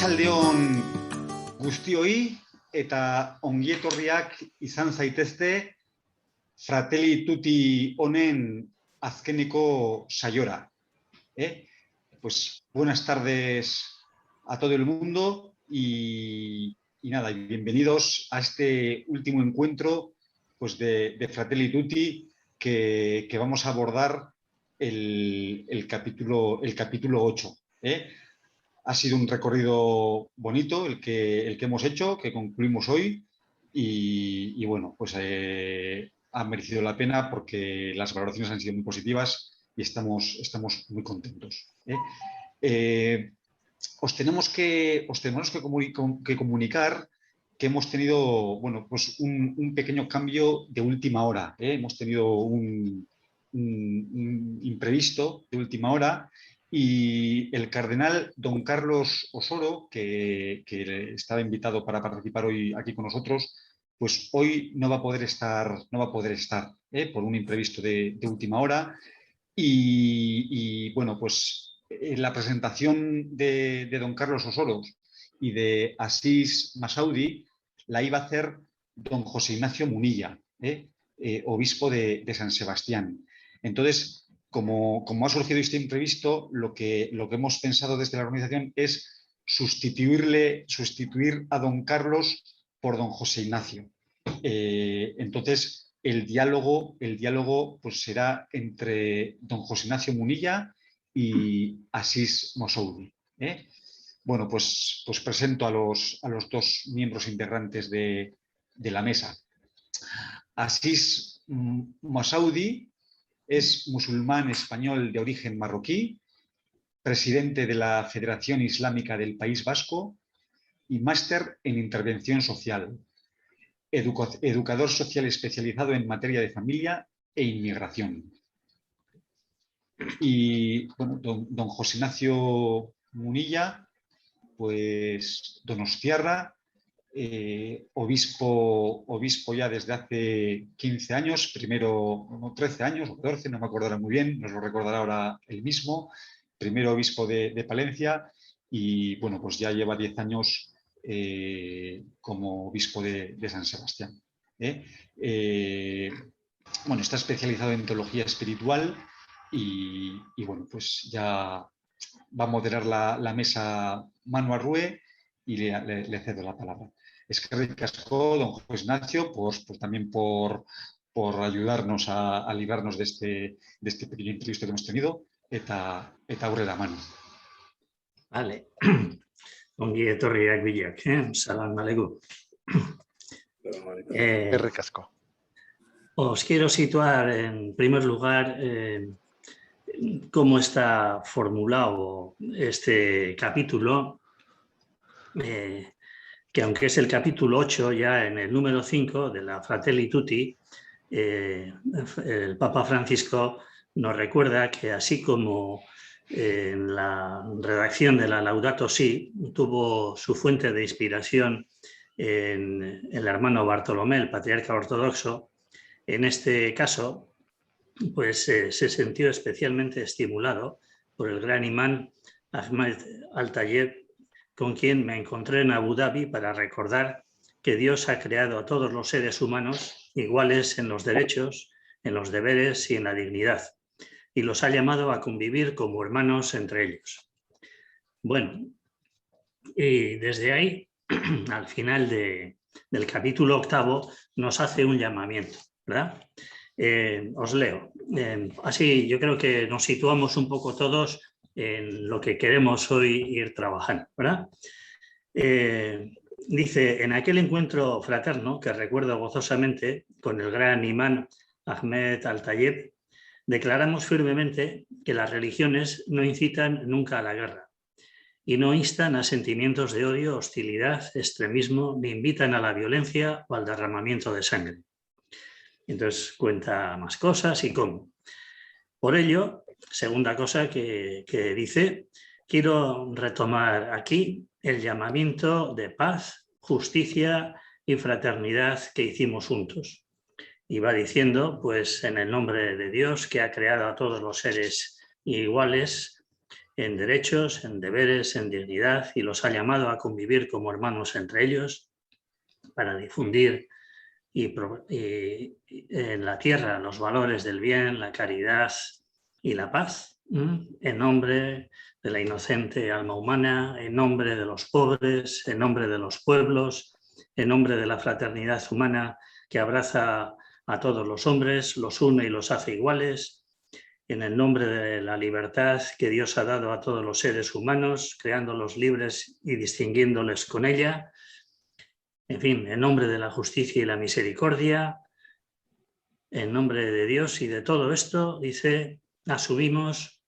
Arratsaldeon guztioi eta ongietorriak izan zaitezte Fratelli Tutti honen azkeneko saiora. Pues buenas tardes a todo el mundo y nada, y bienvenidos a este último encuentro pues de Fratelli Tutti que vamos a abordar el capítulo 8. Ha sido un recorrido bonito el que hemos hecho, que concluimos hoy y bueno, pues ha merecido la pena porque las valoraciones han sido muy positivas y estamos muy contentos. Os tenemos que comunicar que hemos tenido, bueno, pues un pequeño cambio de última hora. Hemos tenido un imprevisto de última hora y el cardenal don Carlos Osoro, que estaba invitado para participar hoy aquí con nosotros, pues hoy no va a poder estar por un imprevisto de última hora. Y bueno, pues la presentación de don Carlos Osoro y de Asís Masaudi la iba a hacer don José Ignacio Munilla, obispo de San Sebastián. Entonces, como ha surgido este imprevisto, lo que hemos pensado desde la organización es sustituir a don Carlos por don José Ignacio. Entonces, el diálogo pues será entre don José Ignacio Munilla y Asís Masaudi. Bueno, pues presento a los dos miembros integrantes de la mesa. Asís Masaudi es musulmán español de origen marroquí, presidente de la Federación Islámica del País Vasco y máster en intervención social, educador social especializado en materia de familia e inmigración. Y bueno, don José Ignacio Munilla, pues donostiarra, obispo ya desde hace 15 años, primero 13 años o 14, no me acordará muy bien, nos lo recordará ahora él mismo, primero obispo de Palencia y bueno, pues ya lleva 10 años como obispo de San Sebastián. Bueno, está especializado en teología espiritual y bueno, pues ya va a moderar la mesa Manu Arrue y le cedo la palabra. Eskerrik asko, don José Ignacio, pues también por ayudarnos a librarnos de este pequeño imprevisto que hemos tenido. Eta aurrera, Manu. Vale. Ongi etorriak bilak, salam aleikum. Eskerrik asko. Os quiero situar en primer lugar cómo está formulado este capítulo, que aunque es el capítulo 8, ya en el número 5 de la Fratelli Tutti, el Papa Francisco nos recuerda que así como en la redacción de la Laudato Si tuvo su fuente de inspiración en el hermano Bartolomé, el patriarca ortodoxo, en este caso pues se sintió especialmente estimulado por el gran imán Ahmed Al-Tayeb, con quien me encontré en Abu Dhabi para recordar que Dios ha creado a todos los seres humanos iguales en los derechos, en los deberes y en la dignidad, y los ha llamado a convivir como hermanos entre ellos. Bueno, y desde ahí, al final del capítulo 8, nos hace un llamamiento, ¿verdad? Os leo. Así yo creo que nos situamos un poco todos en lo que queremos hoy ir trabajando, ¿verdad? Dice, en aquel encuentro fraterno que recuerdo gozosamente con el gran imán Ahmed Al-Tayeb, declaramos firmemente que las religiones no incitan nunca a la guerra y no instan a sentimientos de odio, hostilidad, extremismo, ni invitan a la violencia o al derramamiento de sangre. Entonces cuenta más cosas y cómo. Por ello, segunda cosa que dice, quiero retomar aquí el llamamiento de paz, justicia y fraternidad que hicimos juntos. Y va diciendo, pues en el nombre de Dios que ha creado a todos los seres iguales en derechos, en deberes, en dignidad, y los ha llamado a convivir como hermanos entre ellos para difundir en la tierra los valores del bien, la caridad y la paz, en nombre de la inocente alma humana, en nombre de los pobres, en nombre de los pueblos, en nombre de la fraternidad humana que abraza a todos los hombres, los une y los hace iguales, en el nombre de la libertad que Dios ha dado a todos los seres humanos, creándolos libres y distinguiéndoles con ella, en fin, en nombre de la justicia y la misericordia, en nombre de Dios y de todo esto, dice, asumimos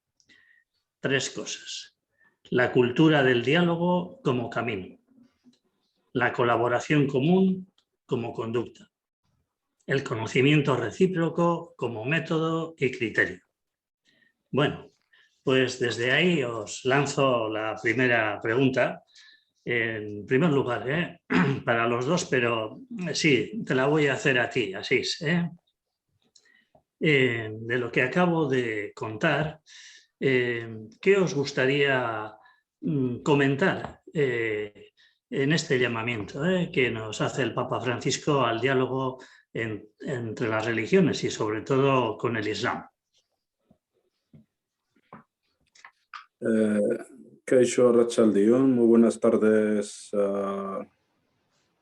3 cosas. La cultura del diálogo como camino, la colaboración común como conducta, el conocimiento recíproco como método y criterio. Bueno, pues desde ahí os lanzo la primera pregunta. En primer lugar, para los dos, pero sí, te la voy a hacer a ti, Asís. De lo que acabo de contar, ¿qué os gustaría comentar en este llamamiento que nos hace el Papa Francisco al diálogo entre las religiones y sobre todo con el Islam? Kaixo Arratsaldeon, muy buenas tardes a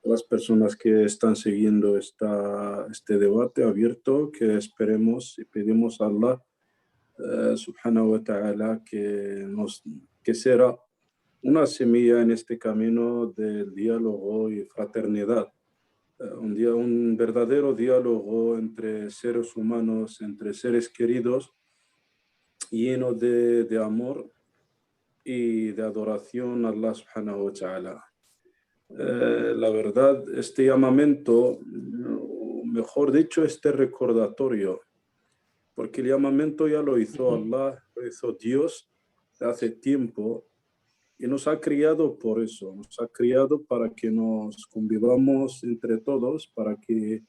las personas que están siguiendo este debate abierto que esperemos y pedimos a Allah subhanahu wa ta'ala que será una semilla en este camino del diálogo y fraternidad. Un verdadero diálogo entre seres humanos, entre seres queridos, lleno de amor y de adoración a Allah subhanahu wa ta'ala. La verdad, este llamamiento, mejor dicho, este recordatorio, porque el llamamiento ya lo hizo Allah, lo hizo Dios hace tiempo y nos ha criado por eso, nos ha criado para que nos convivamos entre todos, para que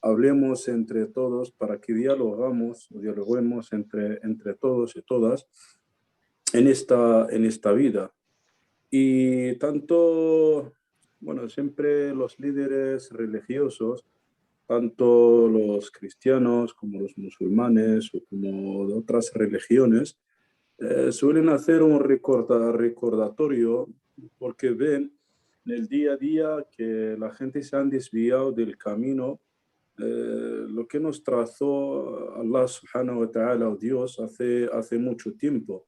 hablemos entre todos, para que dialoguemos entre todos y todas en esta vida. Y tanto, bueno, siempre los líderes religiosos, tanto los cristianos como los musulmanes o como de otras religiones, suelen hacer un recordatorio porque ven en el día a día que la gente se han desviado del camino, lo que nos trazó Allah subhanahu wa ta'ala o Dios hace mucho tiempo.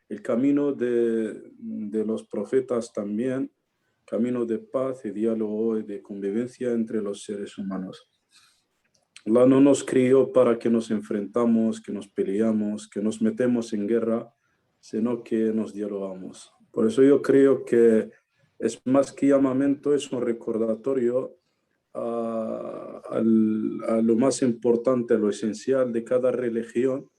El camino de los profetas también, camino de paz y diálogo y de convivencia entre los seres humanos. Allah no nos crió para que nos enfrentamos, que nos peleamos, que nos metemos en guerra, sino que nos dialogamos. Por eso yo creo que es más que llamamiento, es un recordatorio a lo más importante, a lo esencial de cada religión.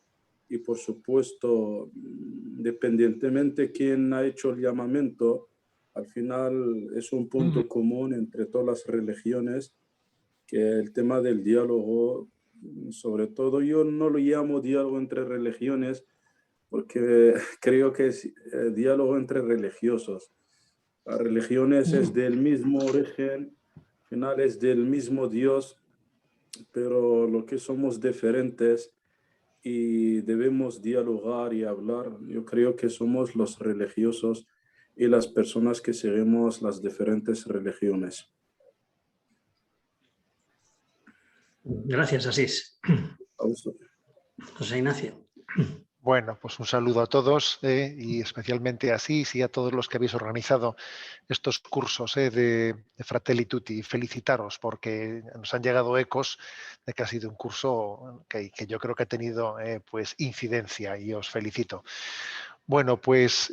Y por supuesto, independientemente de quién ha hecho el llamamiento, al final es un punto común entre todas las religiones, que el tema del diálogo, sobre todo yo no lo llamo diálogo entre religiones, porque creo que es diálogo entre religiosos. Las religiones es del mismo origen, al final es del mismo Dios, pero lo que somos diferentes y debemos dialogar y hablar. Yo creo que somos los religiosos y las personas que seguimos las diferentes religiones. Gracias, Asís. José Ignacio. Bueno, pues un saludo a todos y especialmente a Asís y a todos los que habéis organizado estos cursos de Fratelli Tutti. Felicitaros porque nos han llegado ecos de que ha sido un curso que yo creo que ha tenido pues incidencia y os felicito. Bueno, pues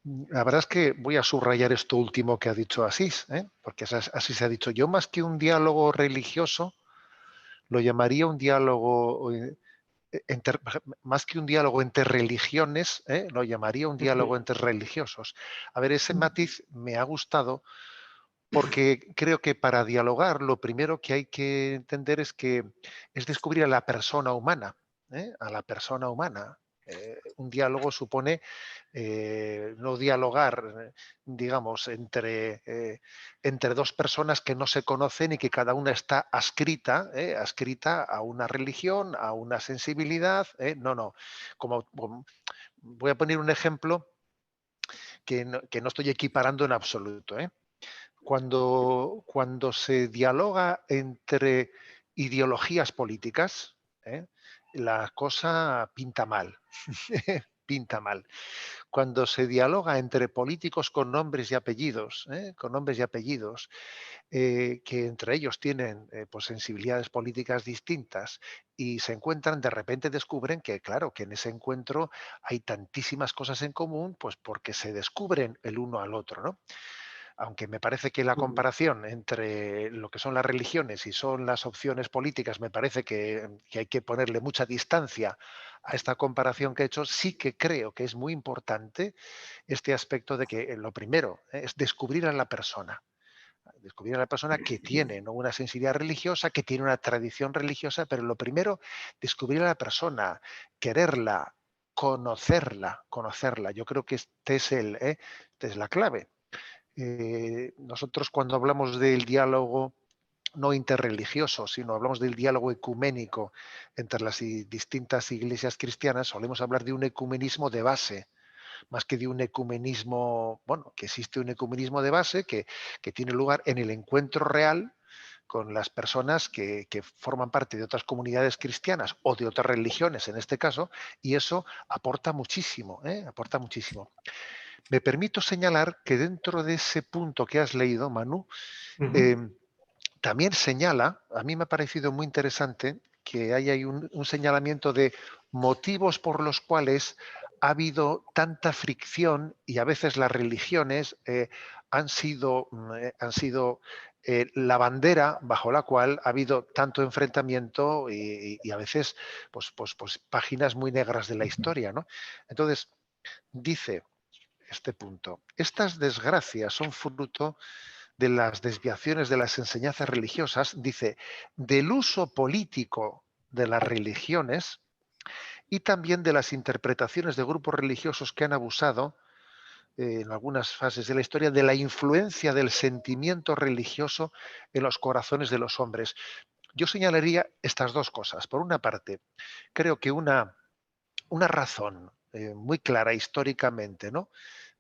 la verdad es que voy a subrayar esto último que ha dicho Asís, porque Asís ha dicho, yo más que un diálogo religioso, lo llamaría un diálogo... más que un diálogo entre religiones, lo llamaría un diálogo entre religiosos. A ver, ese matiz me ha gustado porque creo que para dialogar lo primero que hay que entender es descubrir a la persona humana, a la persona humana. Un diálogo supone no dialogar, digamos, entre dos personas que no se conocen y que cada una está adscrita a una religión, a una sensibilidad. No, no. Voy a poner un ejemplo que no estoy equiparando en absoluto. Cuando se dialoga entre ideologías políticas, la cosa pinta mal. Pinta mal. Cuando se dialoga entre políticos con nombres y apellidos, que entre ellos tienen pues sensibilidades políticas distintas y se encuentran, de repente descubren que, claro, que en ese encuentro hay tantísimas cosas en común, pues porque se descubren el uno al otro, ¿no? Aunque me parece que la comparación entre lo que son las religiones y son las opciones políticas, me parece que hay que ponerle mucha distancia a esta comparación que he hecho, sí que creo que es muy importante este aspecto de que lo primero es descubrir a la persona que tiene, ¿no?, una sensibilidad religiosa, que tiene una tradición religiosa, pero lo primero, descubrir a la persona, quererla, conocerla. Yo creo que esta es la clave. Nosotros cuando hablamos del diálogo no interreligioso, sino hablamos del diálogo ecuménico entre las distintas iglesias cristianas, solemos hablar de un ecumenismo de base, más que de un ecumenismo, bueno, que existe un ecumenismo de base que tiene lugar en el encuentro real con las personas que forman parte de otras comunidades cristianas o de otras religiones en este caso, y eso aporta muchísimo, aporta muchísimo. Me permito señalar que dentro de ese punto que has leído, Manu, eh, también señala, a mí me ha parecido muy interesante, que hay ahí un señalamiento de motivos por los cuales ha habido tanta fricción y a veces las religiones han sido la bandera bajo la cual ha habido tanto enfrentamiento y a veces pues páginas muy negras de la historia, ¿no? Entonces, dice este punto, estas desgracias son fruto de las desviaciones de las enseñanzas religiosas, dice, del uso político de las religiones y también de las interpretaciones de grupos religiosos que han abusado en algunas fases de la historia de la influencia del sentimiento religioso en los corazones de los hombres. Yo señalaría estas dos cosas. Por una parte, creo que una razón muy clara históricamente, ¿no?,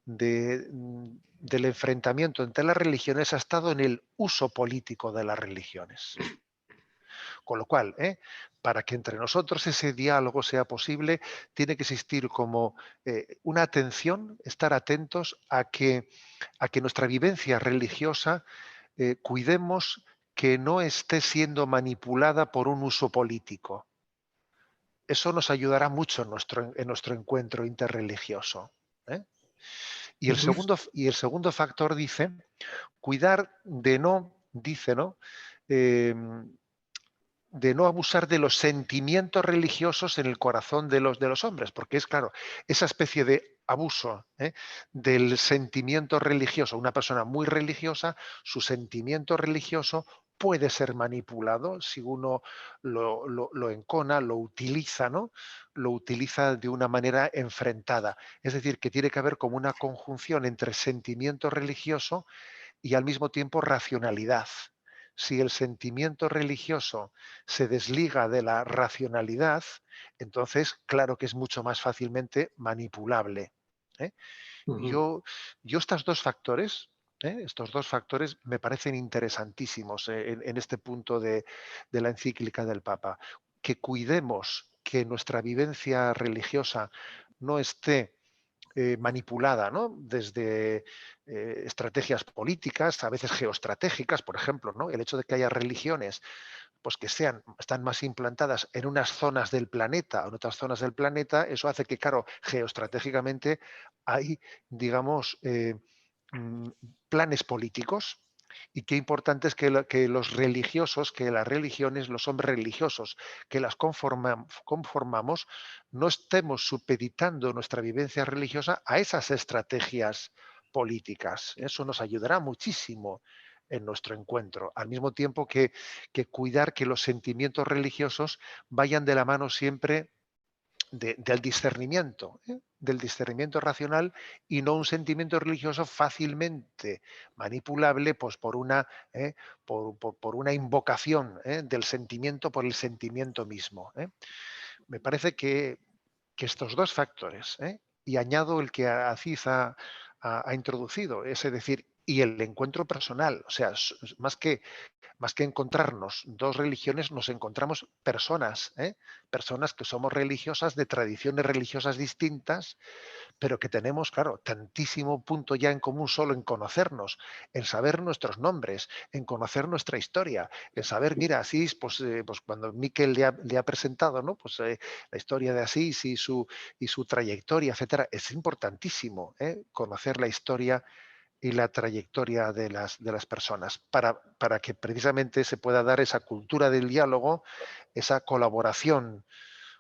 del enfrentamiento entre las religiones ha estado en el uso político de las religiones. Con lo cual, para que entre nosotros ese diálogo sea posible, tiene que existir como una atención, estar atentos a que nuestra vivencia religiosa cuidemos que no esté siendo manipulada por un uso político. Eso nos ayudará mucho en nuestro encuentro interreligioso. Y el segundo factor dice, cuidar de no, dice, ¿no?, Em, de no abusar de los sentimientos religiosos en el corazón de los hombres, porque es claro, esa especie de abuso del sentimiento religioso, una persona muy religiosa, su sentimiento religioso puede ser manipulado si uno lo encona, lo utiliza, ¿no? Lo utiliza de una manera enfrentada. Es decir, que tiene que haber como una conjunción entre sentimiento religioso y al mismo tiempo racionalidad. Si el sentimiento religioso se desliga de la racionalidad, entonces claro que es mucho más fácilmente manipulable. ¿eh? Yo, yo estos dos factores me parecen interesantísimos en este punto de la encíclica del Papa. Que cuidemos que nuestra vivencia religiosa no esté manipulada, ¿no?, desde estrategias políticas, a veces geoestratégicas, por ejemplo, ¿no? El hecho de que haya religiones pues que están más implantadas en unas zonas del planeta o en otras zonas del planeta, eso hace que, claro, geoestratégicamente hay, digamos, mm, planes políticos. Y qué importante es que los religiosos, que las religiones, los hombres religiosos que las conformamos, no estemos supeditando nuestra vivencia religiosa a esas estrategias políticas. Eso nos ayudará muchísimo en nuestro encuentro, al mismo tiempo que cuidar que los sentimientos religiosos vayan de la mano siempre del discernimiento, del discernimiento racional, y no un sentimiento religioso fácilmente manipulable, pues por por una invocación, del sentimiento por el sentimiento mismo. Me parece que estos dos factores, y añado el que Aziz ha introducido, es decir, y el encuentro personal, o sea, más que encontrarnos dos religiones, nos encontramos personas, personas que somos religiosas, de tradiciones religiosas distintas, pero que tenemos, claro, tantísimo punto ya en común solo en conocernos, en saber nuestros nombres, en conocer nuestra historia, en saber, mira, Asís, pues cuando Miquel le ha presentado, ¿no? Pues la historia de Asís y su trayectoria, etcétera, es importantísimo, conocer la historia y la trayectoria de las personas, para que precisamente se pueda dar esa cultura del diálogo, esa colaboración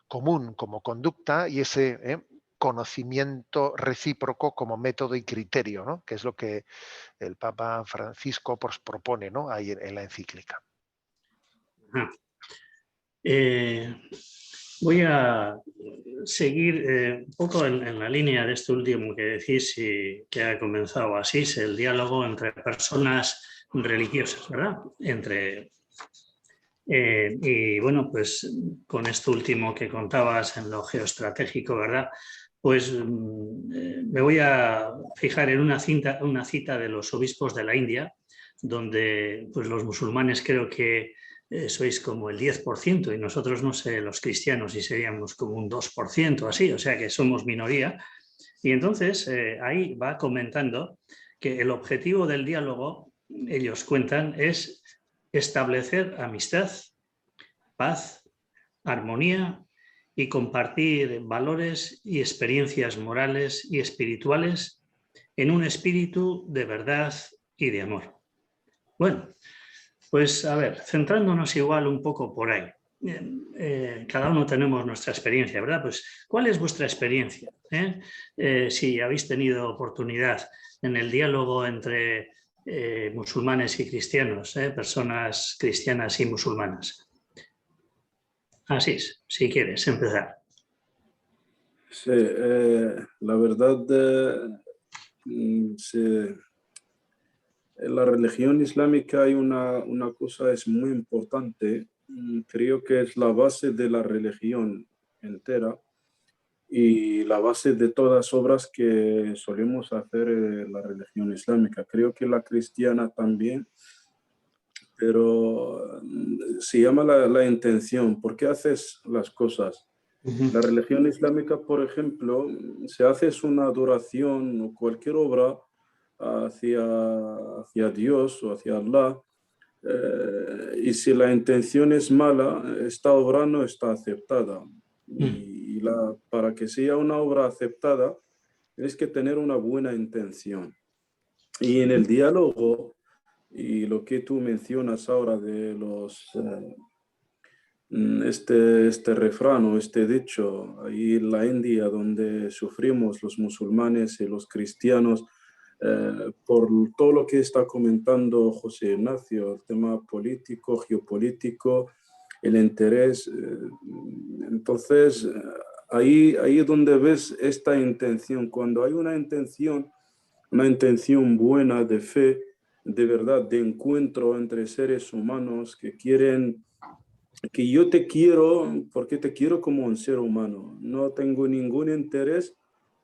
común como conducta y ese conocimiento recíproco como método y criterio, ¿no? Que es lo que el Papa Francisco, pues, propone, ¿no? Ahí en la encíclica. Ajá. Voy a seguir un poco en la línea de esto último que decís y que ha comenzado Asís, el diálogo entre personas religiosas, ¿verdad? Y bueno, pues con esto último que contabas en lo geoestratégico, ¿verdad? Pues me voy a fijar en una cita de los obispos de la India, donde pues los musulmanes creo que sois como el 10% y nosotros, no sé, los cristianos, y seríamos como un 2% así, o sea que somos minoría. Y entonces ahí va comentando que el objetivo del diálogo, ellos cuentan, es establecer amistad, paz, armonía y compartir valores y experiencias morales y espirituales en un espíritu de verdad y de amor. Bueno, pues a ver, centrándonos igual un poco por ahí. Cada uno tenemos nuestra experiencia, ¿verdad? Pues, ¿cuál es vuestra experiencia? Si habéis tenido oportunidad en el diálogo entre musulmanes y cristianos, personas cristianas y musulmanas. Asís, si quieres empezar. Sí, la verdad, en la religión islámica hay una cosa es muy importante, creo que es la base de la religión entera y la base de todas las obras que solemos hacer en la religión islámica. Creo que la cristiana también, pero se llama la intención. ¿Por qué haces las cosas? La religión islámica, por ejemplo, si haces una adoración o cualquier obra hacia Dios o hacia Allah, y si la intención es mala, esta obra no está aceptada. Y para que sea una obra aceptada, tienes que tener una buena intención. Y en el diálogo, y lo que tú mencionas ahora de este refrán o este dicho, ahí en la India, donde sufrimos los musulmanes y los cristianos, por todo lo que está comentando José Ignacio, el tema político, geopolítico, el interés. Entonces, ahí es donde ves esta intención. Cuando hay una intención buena de fe, de verdad, de encuentro entre seres humanos que quieren, que yo te quiero porque te quiero como un ser humano. No tengo ningún interés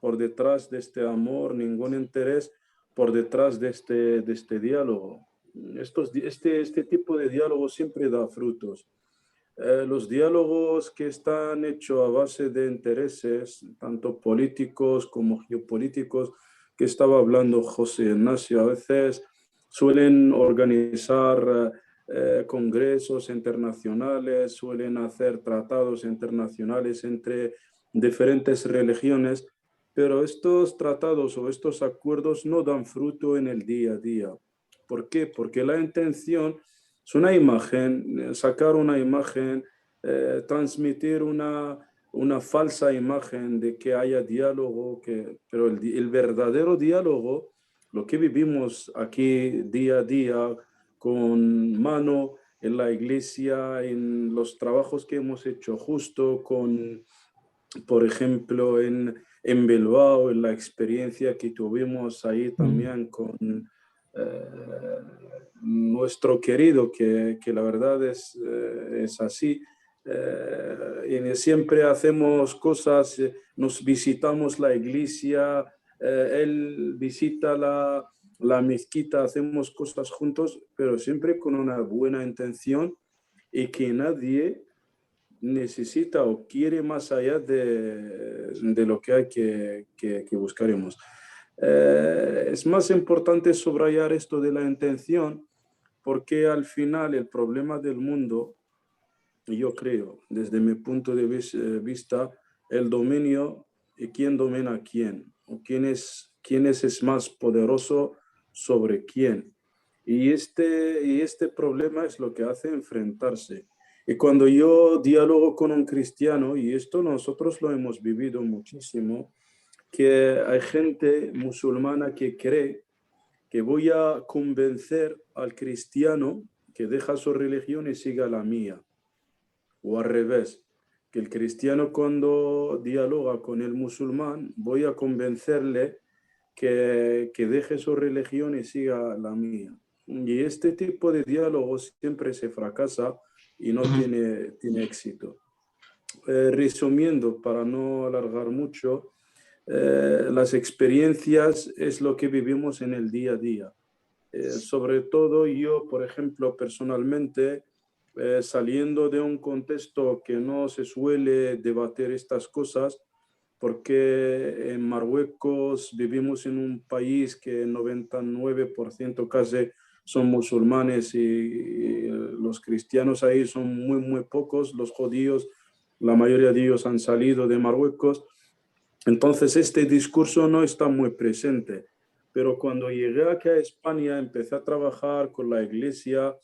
por detrás de este amor, ningún interés por detrás de este diálogo. Este tipo de diálogo siempre da frutos. Los diálogos que están hechos a base de intereses, tanto políticos como geopolíticos, que estaba hablando José Ignacio, a veces suelen organizar congresos internacionales, suelen hacer tratados internacionales entre diferentes religiones, pero estos tratados o estos acuerdos no dan fruto en el día a día. ¿Por qué? Porque la intención es una imagen, sacar una imagen, transmitir una falsa imagen de que haya diálogo, pero el verdadero diálogo, lo que vivimos aquí día a día con mano en la iglesia, en los trabajos que hemos hecho justo con por ejemplo, en Bilbao, en la experiencia que tuvimos ahí también con nuestro querido, que la verdad es así. Y siempre hacemos cosas, nos visitamos la iglesia, él visita la mezquita, hacemos cosas juntos, pero siempre con una buena intención y que nadie necesita o quiere más allá de lo que hay que buscaremos. Es más importante subrayar esto de la intención porque al final el problema del mundo, yo creo, desde mi punto de vista, el dominio y quién domina a quién, o quién es más poderoso sobre quién. Y este problema es lo que hace enfrentarse. Y cuando yo dialogo con un cristiano, y esto nosotros lo hemos vivido muchísimo, que hay gente musulmana que cree que voy a convencer al cristiano que deja su religión y siga la mía. O al revés, que el cristiano cuando dialoga con el musulmán, voy a convencerle que deje su religión y siga la mía. Y este tipo de diálogo siempre se fracasa y no tiene éxito. Resumiendo, para no alargar mucho, las experiencias es lo que vivimos en el día a día. Sobre todo yo, por ejemplo, personalmente, saliendo de un contexto que no se suele debatir estas cosas, porque en Marruecos vivimos en un país que el 99% casi son musulmanes y los cristianos ahí son muy, muy pocos, los judíos, la mayoría de ellos han salido de Marruecos, entonces este discurso no está muy presente. Pero cuando llegué aquí a España, empecé a trabajar con la iglesia,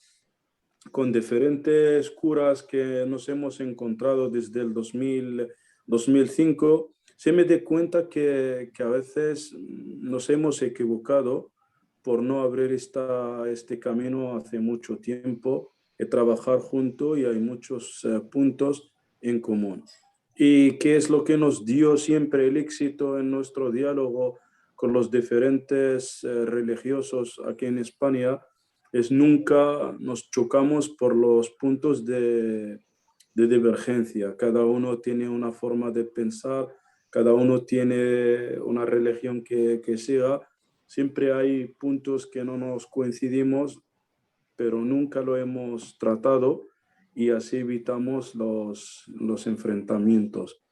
con diferentes curas que nos hemos encontrado desde el 2005, se me di cuenta que a veces nos hemos equivocado por no abrir este camino hace mucho tiempo y trabajar juntos y hay muchos puntos en común. ¿Y qué es lo que nos dio siempre el éxito en nuestro diálogo con los diferentes religiosos aquí en España? Es nunca nos chocamos por los puntos de divergencia. Cada uno tiene una forma de pensar, cada uno tiene una religión que siga. Siempre hay puntos que no nos coincidimos, pero nunca lo hemos tratado y así evitamos los enfrentamientos.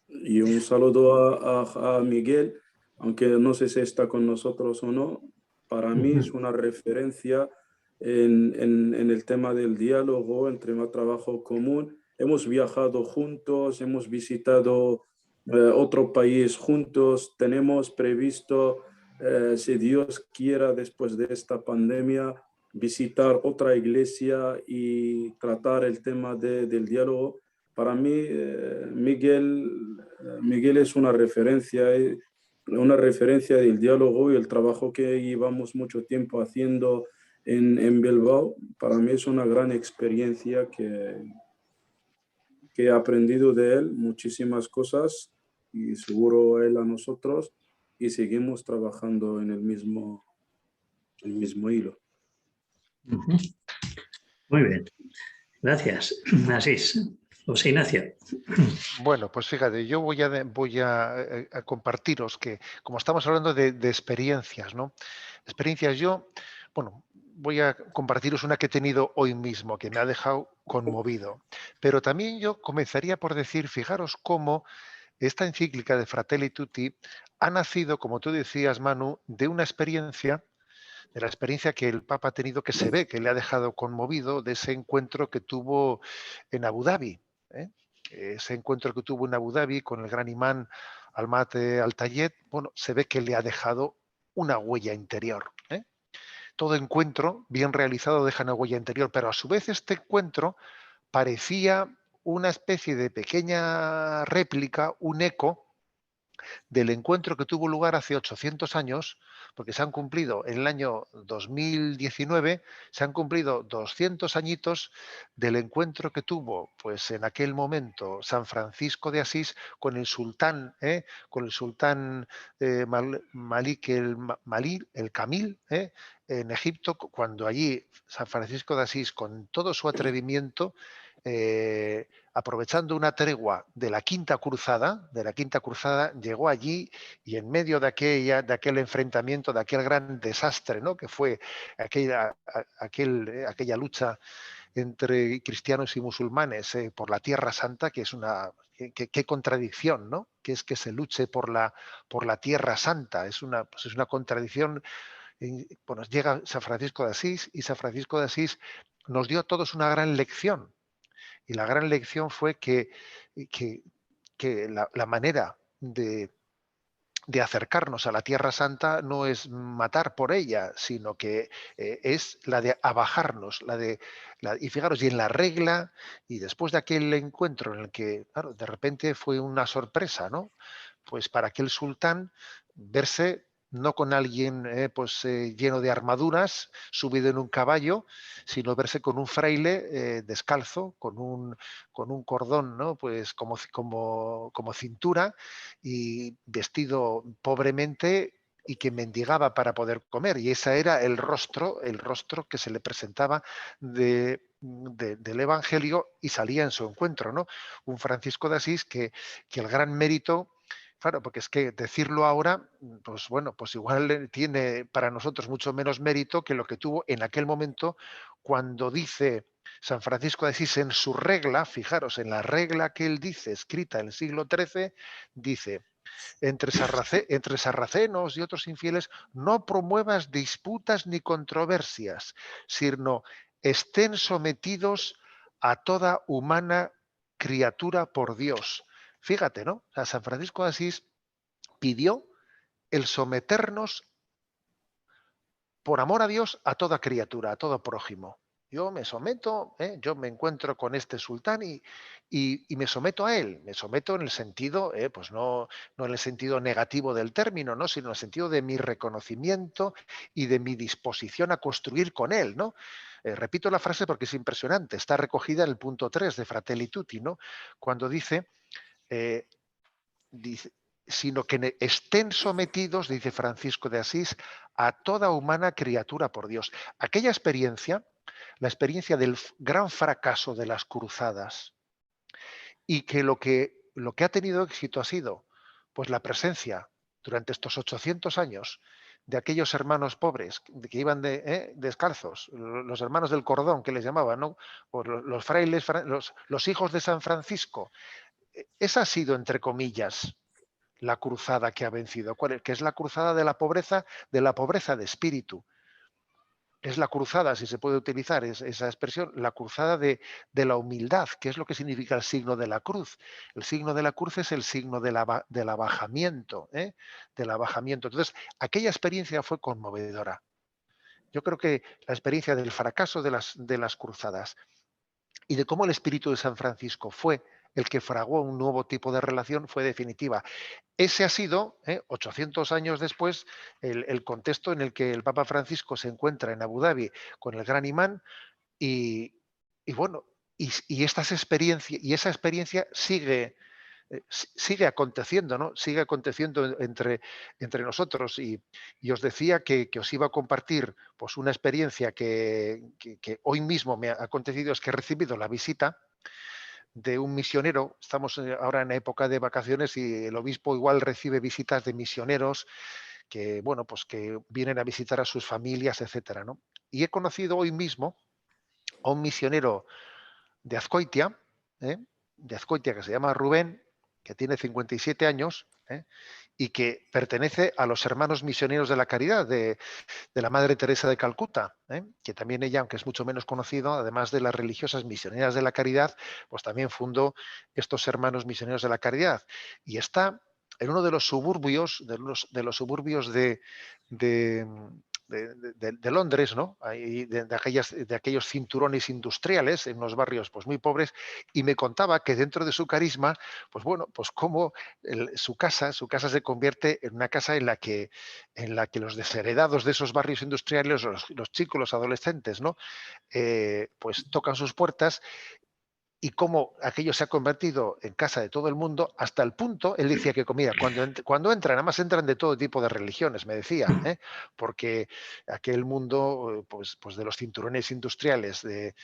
Y un saludo a Miguel, aunque no sé si está con nosotros o no. Para mí es una referencia en el tema del diálogo, el tema de trabajo común. Hemos viajado juntos, hemos visitado otro país juntos, tenemos previsto, si Dios quiera, después de esta pandemia, visitar otra iglesia y tratar el tema del diálogo. Para mí, Miguel es una referencia del diálogo y el trabajo que llevamos mucho tiempo haciendo en Bilbao. Para mí es una gran experiencia que he aprendido de él muchísimas cosas y seguro él a nosotros y seguimos trabajando en el mismo hilo. Muy bien, gracias. Asís. José Ignacio. Bueno, pues fíjate, yo voy a compartiros que, como estamos hablando de experiencias, ¿no? Experiencias, bueno, voy a compartiros una que he tenido hoy mismo, que me ha dejado conmovido. Pero también yo comenzaría por decir, fijaros cómo esta encíclica de Fratelli Tutti ha nacido, como tú decías, Manu, de una experiencia, de la experiencia que el Papa ha tenido, que se ve que le ha dejado conmovido, de ese encuentro que tuvo en Abu Dhabi. Ese encuentro que tuvo en Abu Dhabi con el gran imán Almat Al-Tayed, bueno, se ve que le ha dejado una huella interior. Todo encuentro bien realizado deja una huella interior, pero a su vez este encuentro parecía una especie de pequeña réplica, un eco del encuentro que tuvo lugar hace 800 años, porque se han cumplido en el año 2019, se han cumplido 200 añitos del encuentro que tuvo, pues en aquel momento, San Francisco de Asís con el sultán Malik el Camil, en Egipto, cuando allí San Francisco de Asís, con todo su atrevimiento, aprovechando una tregua de la Quinta Cruzada, llegó allí y en medio de aquel enfrentamiento, de aquel gran desastre, ¿no? Que fue aquella lucha entre cristianos y musulmanes por la Tierra Santa, que es qué contradicción, ¿no? Que es que se luche por la Tierra Santa, pues es una contradicción. Bueno, llega San Francisco de Asís y San Francisco de Asís nos dio a todos una gran lección. Y la gran lección fue que, que la manera de acercarnos a la Tierra Santa no es matar por ella, sino que es la de abajarnos, y fijaros, y en la regla, y después de aquel encuentro en el que, claro, de repente fue una sorpresa, ¿no? Pues para aquel sultán verse no con alguien lleno de armaduras, subido en un caballo, sino verse con un fraile descalzo, con un cordón, ¿no? Pues como cintura, y vestido pobremente y que mendigaba para poder comer. Y ese era el rostro que se le presentaba del Evangelio, y salía en su encuentro, ¿no? Un Francisco de Asís que el gran mérito. Claro, porque es que decirlo ahora, pues bueno, pues igual tiene para nosotros mucho menos mérito que lo que tuvo en aquel momento, cuando dice San Francisco de Asís en su regla, fijaros, en la regla que él dice, escrita en el siglo XIII, dice: entre sarracenos y otros infieles, no promuevas disputas ni controversias, sino estén sometidos a toda humana criatura por Dios. Fíjate, ¿no? O sea, San Francisco de Asís pidió el someternos por amor a Dios a toda criatura, a todo prójimo. Yo me someto, yo me encuentro con este sultán y me someto a él. Me someto en el sentido, pues no en el sentido negativo del término, ¿no? Sino en el sentido de mi reconocimiento y de mi disposición a construir con él, ¿no? Repito la frase porque es impresionante. Está recogida en el punto 3 de Fratelli Tutti, ¿no? Cuando eh, dice, sino que estén sometidos, dice Francisco de Asís, a toda humana criatura por Dios. Aquella experiencia, la experiencia del gran fracaso de las cruzadas, y que lo que ha tenido éxito ha sido pues la presencia durante estos 800 años de aquellos hermanos pobres que iban descalzos, los hermanos del cordón que les llamaban, ¿no? O los frailes, los hijos de San Francisco. Esa ha sido, entre comillas, la cruzada que ha vencido. ¿Cuál es? Que es la cruzada de la pobreza de espíritu. Es la cruzada, si se puede utilizar esa expresión, la cruzada de la humildad, que es lo que significa el signo de la cruz. El signo de la cruz es el signo del abajamiento, del abajamiento. Entonces, aquella experiencia fue conmovedora. Yo creo que la experiencia del fracaso de las cruzadas y de cómo el espíritu de San Francisco fue el que fraguó un nuevo tipo de relación fue definitiva. Ese ha sido, 800 años después, el contexto en el que el Papa Francisco se encuentra en Abu Dhabi con el gran imán y, y bueno, y esa experiencia sigue aconteciendo, ¿no? Sigue aconteciendo entre nosotros. Y os decía que os iba a compartir pues, una experiencia que hoy mismo me ha acontecido, es que he recibido la visita de un misionero. Estamos ahora en época de vacaciones y el obispo igual recibe visitas de misioneros que, bueno, pues que vienen a visitar a sus familias, etcétera, ¿no? Y he conocido hoy mismo a un misionero de Azcoitia, ¿eh? De Azcoitia, que se llama Rubén, que tiene 57 años, y que pertenece a los hermanos misioneros de la caridad de la Madre Teresa de Calcuta, que también ella, aunque es mucho menos conocido, además de las religiosas misioneras de la caridad, pues también fundó estos hermanos misioneros de la caridad. Y está en uno de los suburbios, de los suburbios de de Londres, ¿no? Ahí, de aquellos cinturones industriales en unos barrios pues, muy pobres, y me contaba que dentro de su carisma, pues bueno, pues cómo su casa se convierte en una casa en la que los desheredados de esos barrios industriales, los chicos, los adolescentes, ¿no? Pues tocan sus puertas, y cómo aquello se ha convertido en casa de todo el mundo, hasta el punto, él decía que mira, cuando entran, además entran de todo tipo de religiones, me decía, porque aquel mundo pues de los cinturones industriales de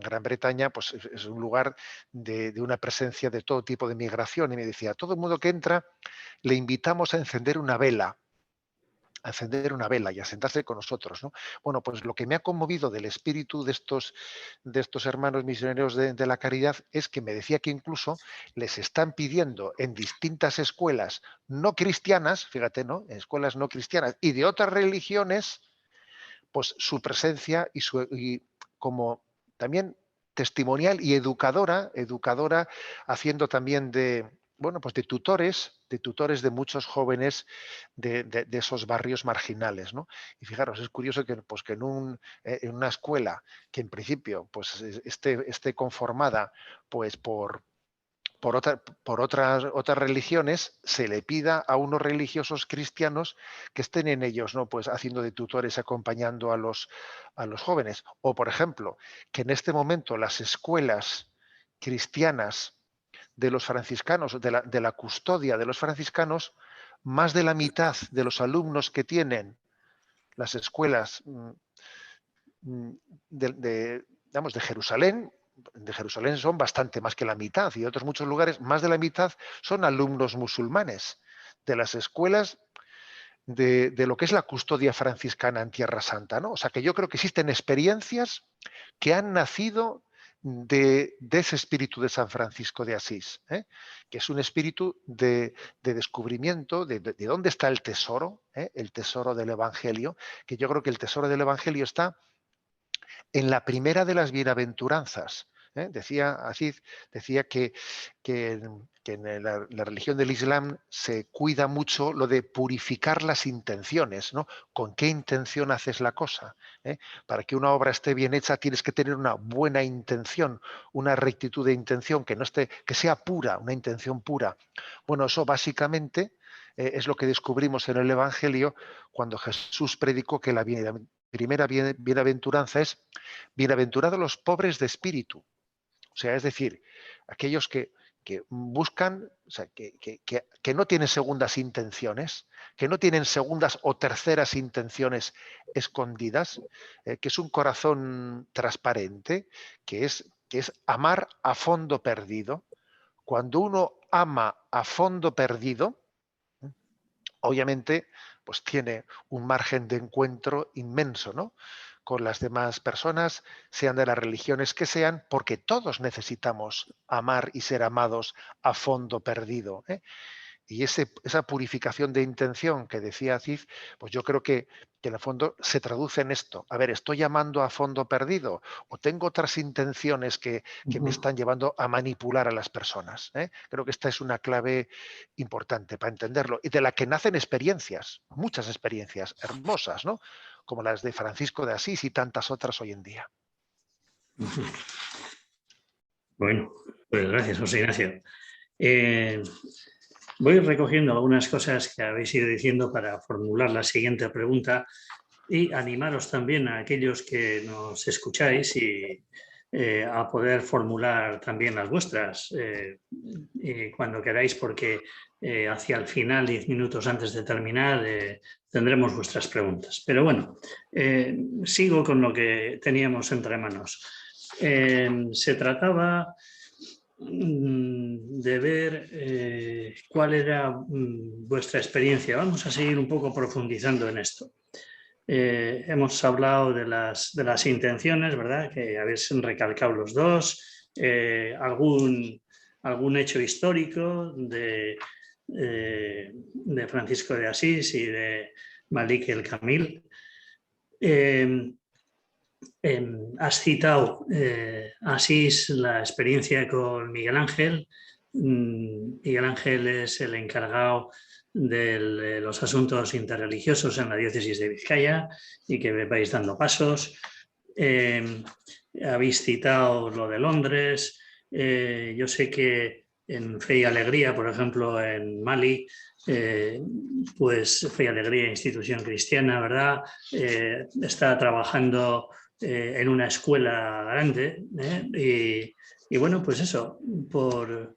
Gran Bretaña, pues es un lugar de una presencia de todo tipo de migración, y me decía, a todo el mundo que entra le invitamos a encender una vela, y a sentarse con nosotros, ¿no? Bueno, pues lo que me ha conmovido del espíritu de estos hermanos misioneros de la caridad es que me decía que incluso les están pidiendo en distintas escuelas no cristianas, fíjate, ¿no? En escuelas no cristianas y de otras religiones, pues su presencia y como también testimonial y educadora, haciendo también bueno, pues de tutores de muchos jóvenes de esos barrios marginales, ¿no? Y fijaros, es curioso que, pues que en una escuela que en principio pues esté conformada pues por otras religiones, se le pida a unos religiosos cristianos que estén en ellos, ¿no? Pues haciendo de tutores, acompañando a los jóvenes. O, por ejemplo, que en este momento las escuelas cristianas de los franciscanos, de la custodia de los franciscanos, más de la mitad de los alumnos que tienen las escuelas digamos, de Jerusalén son bastante más que la mitad, y de otros muchos lugares más de la mitad son alumnos musulmanes de las escuelas de lo que es la custodia franciscana en Tierra Santa, ¿no? O sea que yo creo que existen experiencias que han nacido de ese espíritu de San Francisco de Asís, que es un espíritu de descubrimiento de dónde está el tesoro del Evangelio, que yo creo que el tesoro del Evangelio está en la primera de las bienaventuranzas. Decía Asís, decía que en la religión del Islam se cuida mucho lo de purificar las intenciones, ¿no? ¿Con qué intención haces la cosa? Para que una obra esté bien hecha tienes que tener una buena intención, una rectitud de intención, que sea pura, una intención pura. Bueno, eso básicamente es lo que descubrimos en el Evangelio cuando Jesús predicó que la primera bienaventuranza es bienaventurados los pobres de espíritu. O sea, es decir, aquellos que buscan, o sea, que no tienen segundas intenciones, que no tienen segundas o terceras intenciones escondidas, que es un corazón transparente, que es amar a fondo perdido. Cuando uno ama a fondo perdido, obviamente, pues tiene un margen de encuentro inmenso, ¿no? Con las demás personas, sean de las religiones que sean, porque todos necesitamos amar y ser amados a fondo perdido. Y esa purificación de intención que decía Cid, pues yo creo que en el fondo se traduce en esto. A ver, ¿estoy amando a fondo perdido o tengo otras intenciones que me están llevando a manipular a las personas? Creo que esta es una clave importante para entenderlo y de la que nacen experiencias, muchas experiencias hermosas, ¿no? Como las de Francisco de Asís y tantas otras hoy en día. Bueno, pues gracias, José Ignacio. Voy recogiendo algunas cosas que habéis ido diciendo para formular la siguiente pregunta y animaros también a aquellos que nos escucháis y a poder formular también las vuestras cuando queráis, porque hacia el final, 10 minutos antes de terminar, tendremos vuestras preguntas. Pero bueno, sigo con lo que teníamos entre manos. Se trataba de ver cuál era vuestra experiencia. Vamos a seguir un poco profundizando en esto. Hemos hablado de las intenciones, ¿verdad? Que habéis recalcado los dos. Algún hecho histórico de Francisco de Asís y de Malik el Kamil. Has citado Asís, la experiencia con Miguel Ángel. Miguel Ángel es el encargado de los asuntos interreligiosos en la diócesis de Vizcaya y que vais dando pasos. Habéis citado lo de Londres. Yo sé que en Fe y Alegría, por ejemplo, en Mali, pues Fe y Alegría, institución cristiana, ¿verdad? Está trabajando en una escuela grande, y bueno, pues eso, por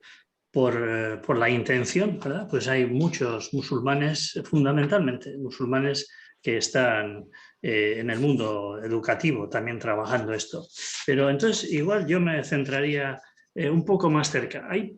la intención, ¿verdad? Pues hay muchos musulmanes, fundamentalmente musulmanes, que están en el mundo educativo también trabajando esto. Pero entonces igual yo me centraría un poco más cerca. Hay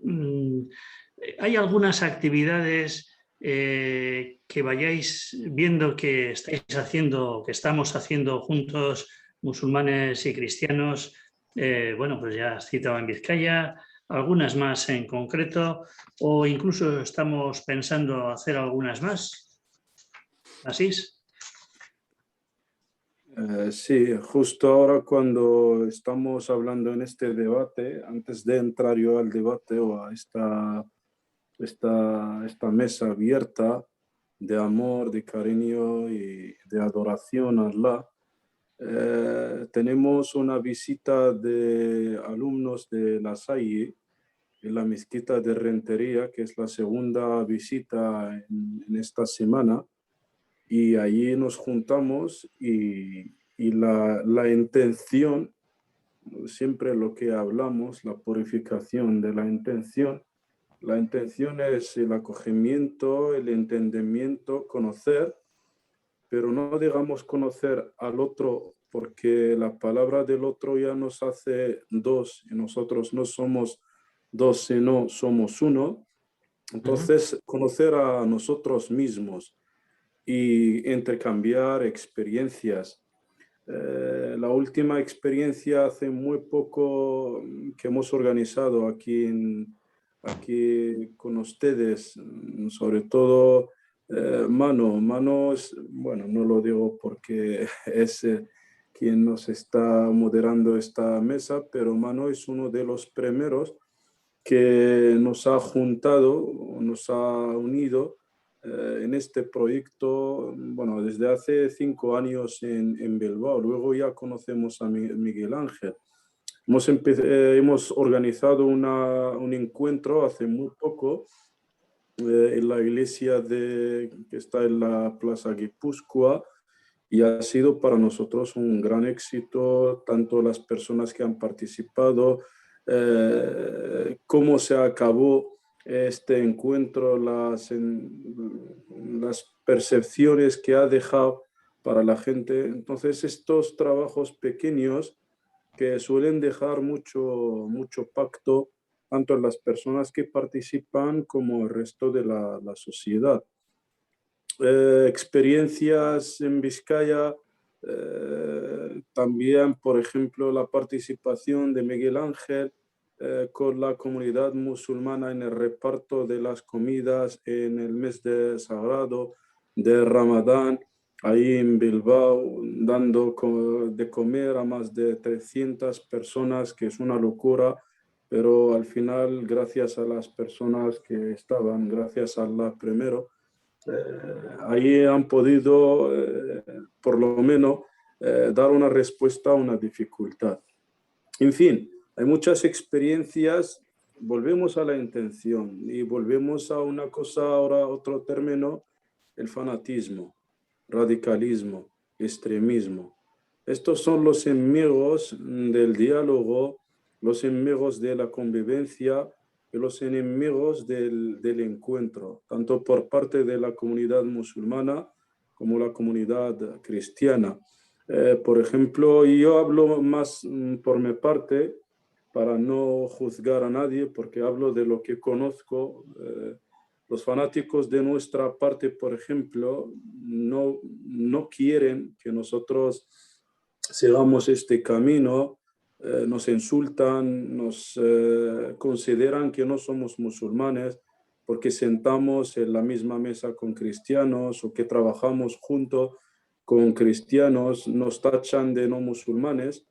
algunas actividades que vayáis viendo que estáis haciendo, que estamos haciendo juntos, musulmanes y cristianos. Bueno, pues ya has citado en Vizcaya, algunas más en concreto, o incluso estamos pensando hacer algunas más. ¿Asís? Sí, justo ahora cuando estamos hablando en este debate, antes de entrar yo al debate o a esta mesa abierta de amor, de cariño y de adoración a Allah, tenemos una visita de alumnos de La Salle en la mezquita de Rentería, que es la segunda visita en esta semana. Y allí nos juntamos y la intención, siempre lo que hablamos, la purificación de la intención es el acogimiento, el entendimiento, conocer, pero no digamos conocer al otro, porque la palabra del otro ya nos hace dos y nosotros no somos dos, sino somos uno. Entonces, conocer a nosotros mismos y intercambiar experiencias. La última experiencia hace muy poco que hemos organizado aquí con ustedes, sobre todo Mano es, bueno, no lo digo porque es quien nos está moderando esta mesa, pero Mano es uno de los primeros que nos ha juntado, nos ha unido en este proyecto, bueno, desde hace 5 años en Bilbao. Luego ya conocemos a Miguel Ángel. Hemos organizado un encuentro hace muy poco en la iglesia que está en la Plaza Guipúzcoa, y ha sido para nosotros un gran éxito, tanto las personas que han participado, cómo se acabó este encuentro, las percepciones que ha dejado para la gente. Entonces, estos trabajos pequeños que suelen dejar mucho pacto, tanto en las personas que participan como el resto de la sociedad. Experiencias en Vizcaya, también, por ejemplo, la participación de Miguel Ángel con la comunidad musulmana en el reparto de las comidas en el mes de sagrado de Ramadán, ahí en Bilbao, dando de comer a más de 300 personas, que es una locura, pero al final, gracias a las personas que estaban, gracias a Allah primero, ahí han podido, por lo menos, dar una respuesta a una dificultad. En fin, hay muchas experiencias. Volvemos a la intención y volvemos a una cosa, ahora otro término, el fanatismo, radicalismo, extremismo. Estos son los enemigos del diálogo, los enemigos de la convivencia y los enemigos del encuentro, tanto por parte de la comunidad musulmana como la comunidad cristiana. Por ejemplo, yo hablo más por mi parte, para no juzgar a nadie, porque hablo de lo que conozco. Los fanáticos de nuestra parte, por ejemplo, no quieren que nosotros sigamos este camino. Nos insultan, nos consideran que no somos musulmanes porque sentamos en la misma mesa con cristianos o que trabajamos juntos con cristianos, nos tachan de no musulmanes,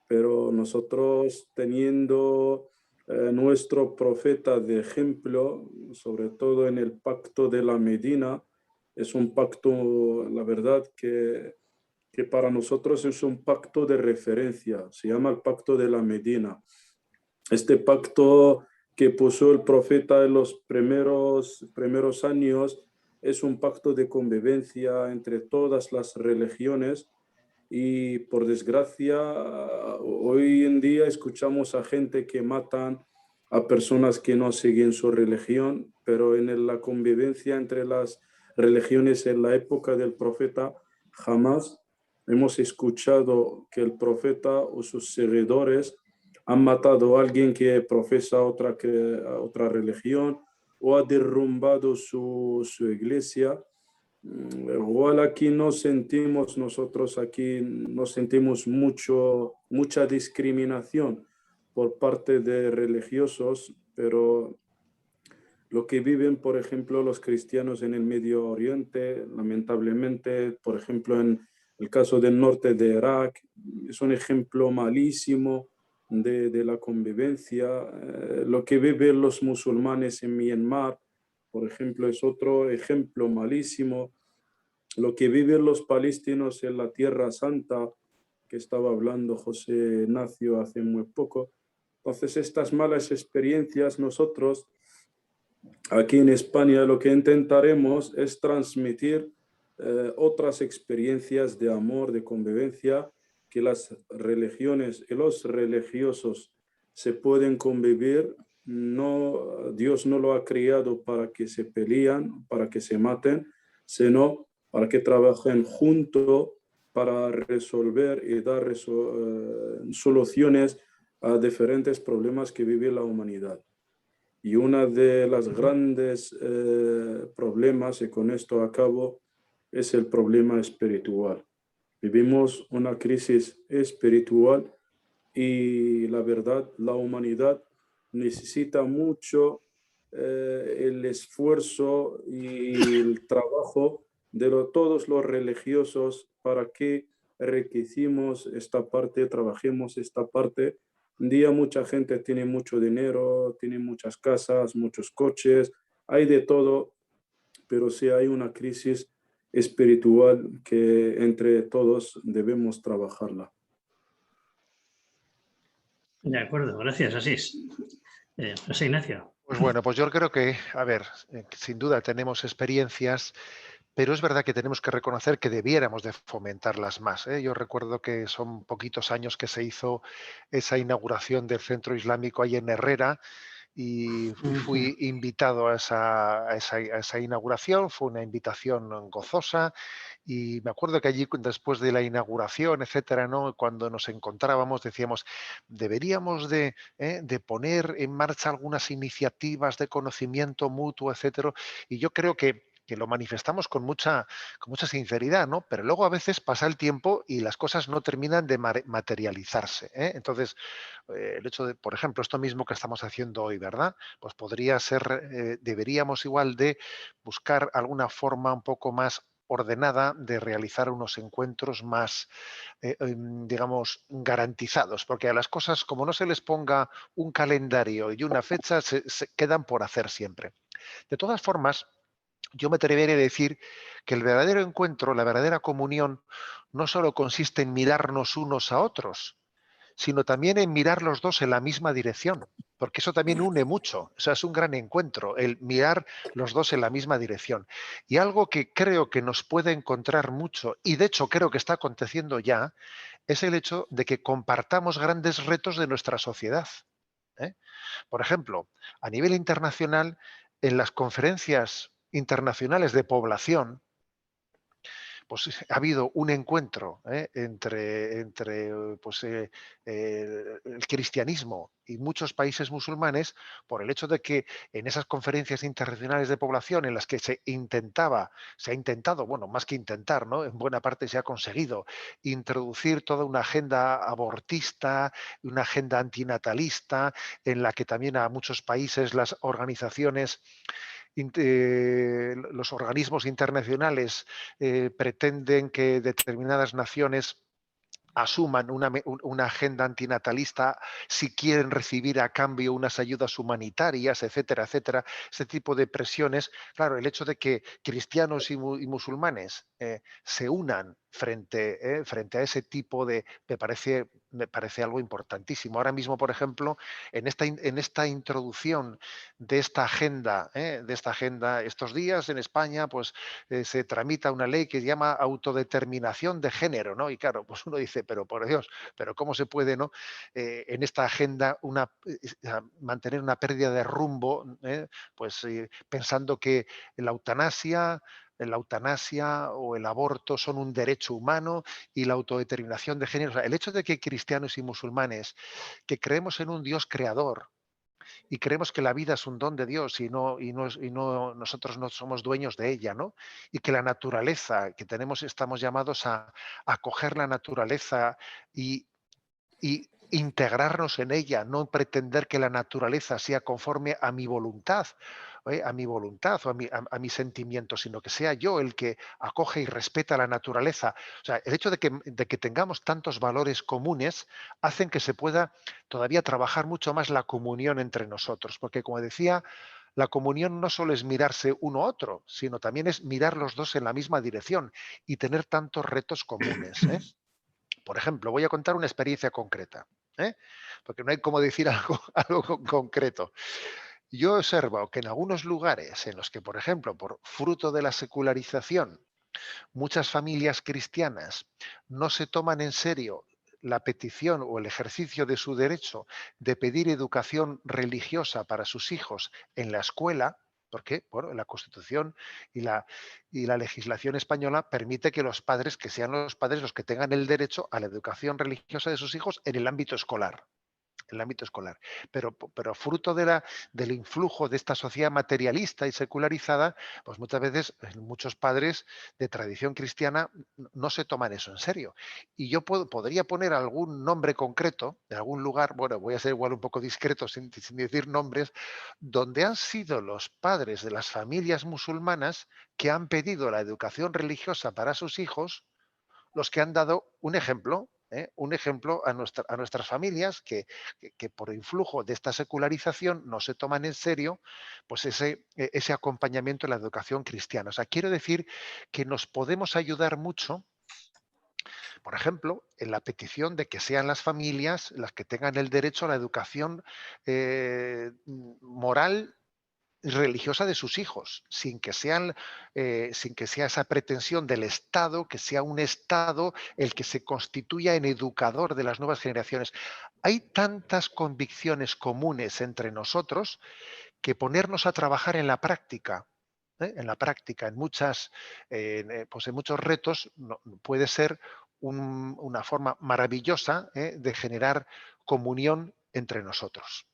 pero nosotros, teniendo nuestro profeta de ejemplo, sobre todo en el Pacto de la Medina. Es un pacto, la verdad, que para nosotros es un pacto de referencia. Se llama el Pacto de la Medina. Este pacto que puso el profeta en los primeros años es un pacto de convivencia entre todas las religiones y por desgracia hoy en día escuchamos a gente que matan a personas que no siguen su religión, pero en la convivencia entre las religiones en la época del profeta jamás hemos escuchado que el profeta o sus seguidores han matado a alguien que profesa otra religión o ha derrumbado su iglesia. Igual aquí aquí nos sentimos mucha discriminación por parte de religiosos, pero lo que viven, por ejemplo, los cristianos en el Medio Oriente, lamentablemente, por ejemplo, en el caso del norte de Irak, es un ejemplo malísimo de la convivencia. Lo que viven los musulmanes en Myanmar, por ejemplo, es otro ejemplo malísimo. Lo que viven los palestinos en la Tierra Santa, que estaba hablando José Ignacio hace muy poco. Entonces, estas malas experiencias nosotros aquí en España lo que intentaremos es transmitir otras experiencias de amor, de convivencia, que las religiones y los religiosos se pueden convivir. No, Dios no lo ha creado para que se peleen, para que se maten, sino para que trabajen juntos para resolver y dar soluciones a diferentes problemas que vive la humanidad. Y una de las grandes problemas, y con esto acabo, es el problema espiritual. Vivimos una crisis espiritual y la verdad, la humanidad necesita mucho el esfuerzo y el trabajo de todos los religiosos para que enriquecimos esta parte, trabajemos esta parte. Un día mucha gente tiene mucho dinero, tiene muchas casas, muchos coches, hay de todo, pero sí hay una crisis espiritual que entre todos debemos trabajarla. De acuerdo, gracias, Asís. José Ignacio. Pues bueno, pues yo creo que, a ver, sin duda tenemos experiencias, pero es verdad que tenemos que reconocer que debiéramos de fomentarlas más, ¿eh? Yo recuerdo que son poquitos años que se hizo esa inauguración del Centro Islámico ahí en Herrera y fui invitado a esa inauguración, fue una invitación gozosa y me acuerdo que allí después de la inauguración, etcétera, ¿no? Cuando nos encontrábamos decíamos, deberíamos de poner en marcha algunas iniciativas de conocimiento mutuo, etcétera, y yo creo que lo manifestamos con mucha sinceridad, ¿no? Pero luego a veces pasa el tiempo y las cosas no terminan de materializarse, ¿eh? Entonces, el hecho de, por ejemplo, esto mismo que estamos haciendo hoy, ¿verdad? Pues podría ser, deberíamos igual de buscar alguna forma un poco más ordenada de realizar unos encuentros más, digamos, garantizados, porque a las cosas, como no se les ponga un calendario y una fecha, se quedan por hacer siempre. De todas formas, yo me atrevería a decir que el verdadero encuentro, la verdadera comunión, no solo consiste en mirarnos unos a otros, sino también en mirar los dos en la misma dirección, porque eso también une mucho. O sea, es un gran encuentro, el mirar los dos en la misma dirección. Y algo que creo que nos puede encontrar mucho, y de hecho creo que está aconteciendo ya, es el hecho de que compartamos grandes retos de nuestra sociedad, ¿eh? Por ejemplo, a nivel internacional, en las conferencias internacionales de población, pues ha habido un encuentro entre pues, el cristianismo y muchos países musulmanes por el hecho de que en esas conferencias internacionales de población en las que se ha intentado, bueno, más que intentar, ¿no? En buena parte se ha conseguido introducir toda una agenda abortista, una agenda antinatalista, en la que también a muchos países las organizaciones los organismos internacionales pretenden que determinadas naciones asuman una agenda antinatalista si quieren recibir a cambio unas ayudas humanitarias, etcétera, etcétera. Ese tipo de presiones, claro, el hecho de que cristianos y musulmanes se unan frente a ese tipo de... me parece algo importantísimo. Ahora mismo, por ejemplo, en esta introducción de esta agenda, estos días en España, pues se tramita una ley que se llama autodeterminación de género, ¿no? Y claro, pues uno dice, pero por Dios, pero ¿cómo se puede, ¿no? En esta agenda mantener una pérdida de rumbo, pues pensando que la eutanasia o el aborto son un derecho humano y la autodeterminación de género. O sea, el hecho de que cristianos y musulmanes que creemos en un Dios creador, y creemos que la vida es un don de Dios y nosotros no somos dueños de ella, ¿no? Y que la naturaleza que tenemos, estamos llamados a acoger la naturaleza y integrarnos en ella, no pretender que la naturaleza sea conforme a mi voluntad, a mi voluntad o a mi sentimiento, sino que sea yo el que acoge y respeta la naturaleza. O sea, el hecho de que tengamos tantos valores comunes hacen que se pueda todavía trabajar mucho más la comunión entre nosotros, porque como decía, la comunión no solo es mirarse uno a otro, sino también es mirar los dos en la misma dirección y tener tantos retos comunes, ¿eh? Por ejemplo, voy a contar una experiencia concreta, ¿eh? Porque no hay como decir algo, algo concreto. Yo he observado que en algunos lugares en los que, por ejemplo, por fruto de la secularización, muchas familias cristianas no se toman en serio la petición o el ejercicio de su derecho de pedir educación religiosa para sus hijos en la escuela, porque bueno, la Constitución y la legislación española permite que los padres, que sean los padres los que tengan el derecho a la educación religiosa de sus hijos en el ámbito escolar. El ámbito escolar. Pero fruto del influjo de esta sociedad materialista y secularizada, pues muchas veces muchos padres de tradición cristiana no se toman eso en serio. Y yo podría poner algún nombre concreto de algún lugar, bueno, voy a ser igual un poco discreto sin decir nombres, donde han sido los padres de las familias musulmanas que han pedido la educación religiosa para sus hijos los que han dado un ejemplo a nuestras familias que por influjo de esta secularización no se toman en serio pues ese acompañamiento en la educación cristiana. O sea, quiero decir que nos podemos ayudar mucho, por ejemplo, en la petición de que sean las familias las que tengan el derecho a la educación moral religiosa de sus hijos, sin que sea esa pretensión del Estado, que sea un Estado el que se constituya en educador de las nuevas generaciones. Hay tantas convicciones comunes entre nosotros que ponernos a trabajar en la práctica, pues en muchos retos, puede ser una forma maravillosa, de generar comunión entre nosotros.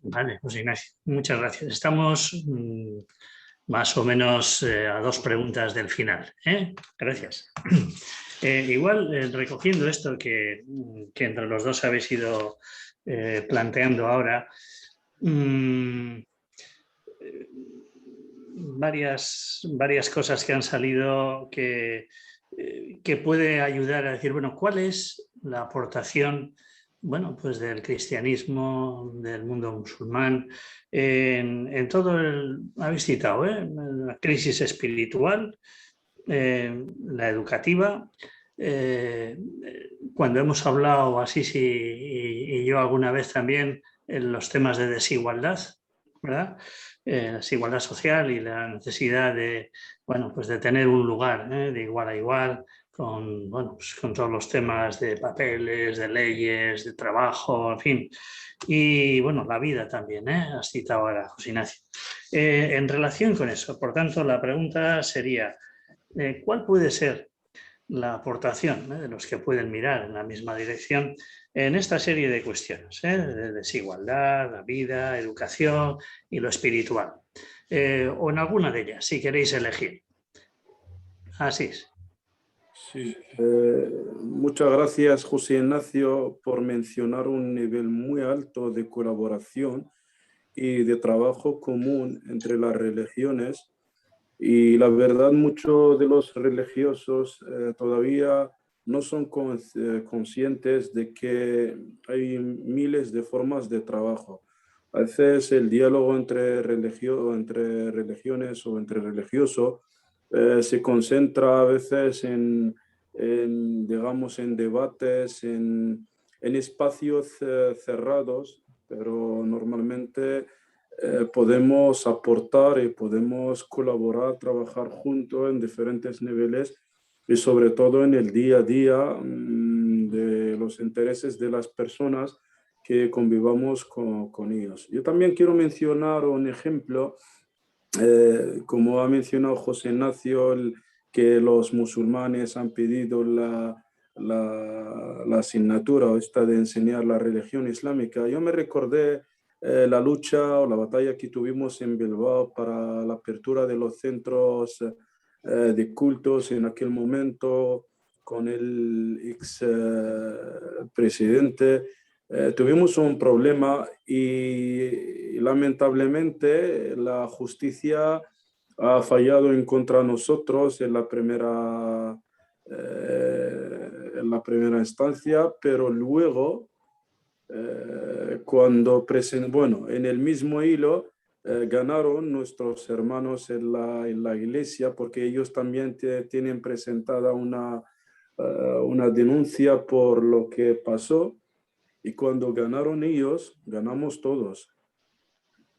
Vale, pues Ignacio, muchas gracias. Estamos más o menos a 2 preguntas del final, ¿eh? Gracias. Igual, recogiendo esto que entre los dos habéis ido planteando ahora, varias cosas que han salido que puede ayudar a decir, bueno, ¿cuál es la aportación, bueno, pues del cristianismo, del mundo musulmán, en todo habéis citado, la crisis espiritual, la educativa, cuando hemos hablado, Asís y yo alguna vez también, en los temas de desigualdad, ¿verdad? Desigualdad social y la necesidad de, bueno, pues de tener un lugar, de igual a igual, bueno, pues con todos los temas de papeles, de leyes, de trabajo, en fin. Y bueno, la vida también, has citado ahora, José Ignacio. En relación con eso, por tanto, la pregunta sería, ¿cuál puede ser la aportación de los que pueden mirar en la misma dirección en esta serie de cuestiones, de desigualdad, la vida, educación y lo espiritual? O en alguna de ellas, si queréis elegir. Así es. Sí, muchas gracias, José Ignacio, por mencionar un nivel muy alto de colaboración y de trabajo común entre las religiones Y la verdad, muchos de los religiosos todavía no son conscientes de que hay miles de formas de trabajo. A veces el diálogo entre religiones o entre religiosos se concentra a veces digamos, en debates, en espacios cerrados, pero normalmente podemos aportar y podemos colaborar, trabajar juntos en diferentes niveles y sobre todo en el día a día de los intereses de las personas que convivamos con ellos. Yo también quiero mencionar un ejemplo, como ha mencionado José Ignacio, que los musulmanes han pedido la asignatura esta de enseñar la religión islámica. Yo me recordé la lucha o la batalla que tuvimos en Bilbao para la apertura de los centros de cultos en aquel momento con el ex presidente. Tuvimos un problema y lamentablemente la justicia ha fallado en contra de nosotros en la primera instancia, pero luego bueno, en el mismo hilo ganaron nuestros hermanos en la iglesia porque ellos también tienen presentada una denuncia por lo que pasó y cuando ganaron ellos, ganamos todos.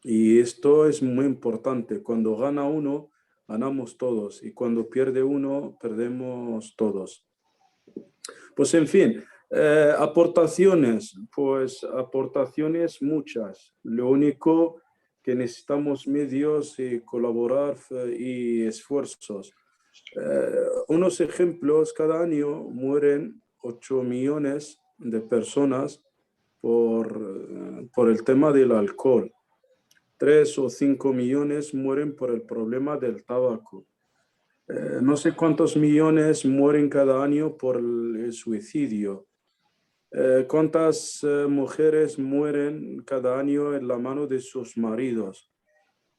Y esto es muy importante. Cuando gana uno, ganamos todos y cuando pierde uno, perdemos todos. Pues en fin. Aportaciones, pues aportaciones muchas. Lo único que necesitamos medios y colaborar y esfuerzos. Unos ejemplos, cada año mueren 8 millones de personas por el tema del alcohol. 3 o 5 millones mueren por el problema del tabaco. No sé cuántos millones mueren cada año por el suicidio. ¿Cuántas mujeres mueren cada año en la mano de sus maridos?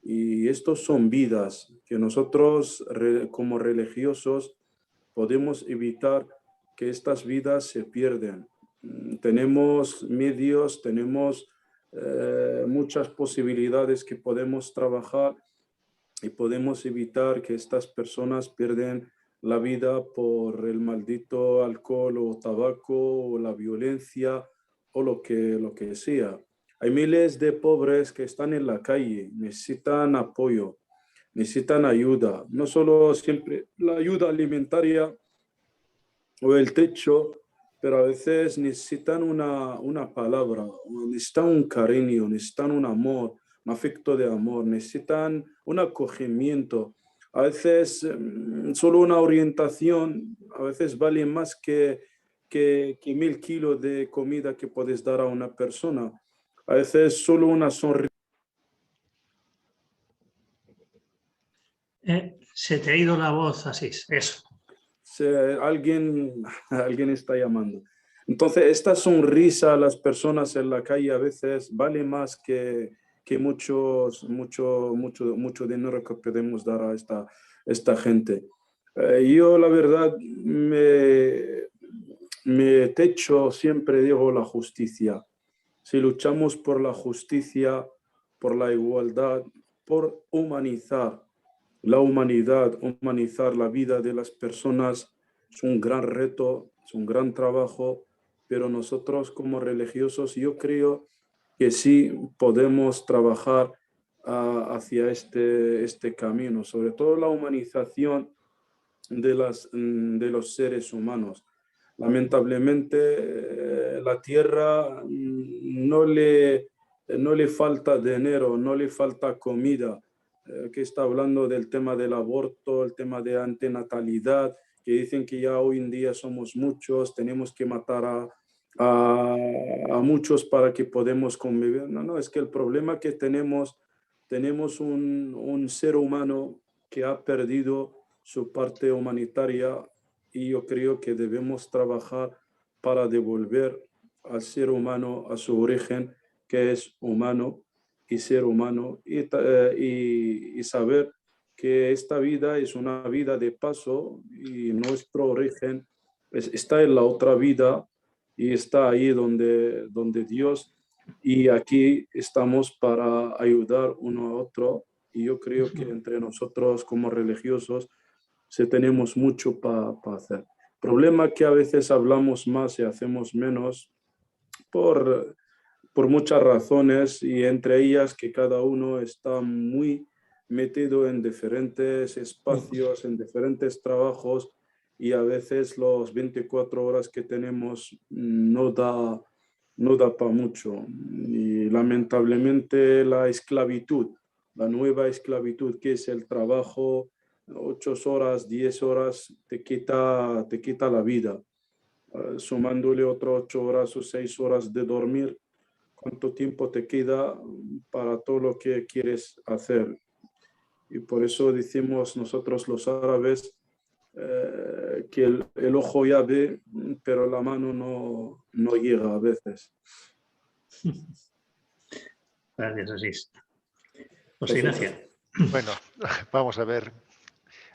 Y estos son vidas que nosotros como religiosos podemos evitar que estas vidas se pierdan. Tenemos medios, tenemos muchas posibilidades que podemos trabajar y podemos evitar que estas personas pierdan la vida por el maldito alcohol o tabaco o la violencia o lo que sea. Hay miles de pobres que están en la calle, necesitan apoyo, necesitan ayuda, no solo siempre la ayuda alimentaria o el techo, pero a veces necesitan una palabra, necesitan un cariño, necesitan un amor, un afecto de amor, necesitan un acogimiento. A veces solo una orientación, a veces vale más que 1000 kilos de comida que puedes dar a una persona. A veces solo una sonrisa. Se te ha ido la voz, Asís, eso. Alguien está llamando. Entonces, esta sonrisa a las personas en la calle a veces vale más que mucho dinero que podemos dar a esta gente. Yo, la verdad, me techo siempre digo la justicia. Si luchamos por la justicia, por la igualdad, por humanizar la humanidad, humanizar la vida de las personas, es un gran reto, es un gran trabajo, pero nosotros como religiosos yo creo que sí podemos trabajar hacia este camino, sobre todo la humanización de los seres humanos. Lamentablemente la tierra no le falta dinero, no le falta comida, que está hablando del tema del aborto, el tema de antinatalidad, que dicen que ya hoy en día somos muchos, tenemos que matar a muchos para que podamos convivir. No, es que el problema que tenemos un ser humano que ha perdido su parte humanitaria y yo creo que debemos trabajar para devolver al ser humano a su origen, que es humano y ser humano y saber que esta vida es una vida de paso y nuestro origen está en la otra vida y está ahí donde Dios, y aquí estamos para ayudar uno a otro. Y yo creo que entre nosotros como religiosos sí tenemos mucho para hacer. Problema que a veces hablamos más y hacemos menos por, por muchas razones, y entre ellas que cada uno está muy metido en diferentes espacios, en diferentes trabajos, y a veces los 24 horas que tenemos no da para mucho. Y lamentablemente la esclavitud, la nueva esclavitud, que es el trabajo 8 horas, 10 horas, te quita la vida. Sumándole otras 8 horas o 6 horas de dormir, ¿cuánto tiempo te queda para todo lo que quieres hacer? Y por eso decimos nosotros los árabes que el ojo ya ve, pero la mano no llega a veces. Gracias, Asís. José Ignacio. Bueno, vamos a ver,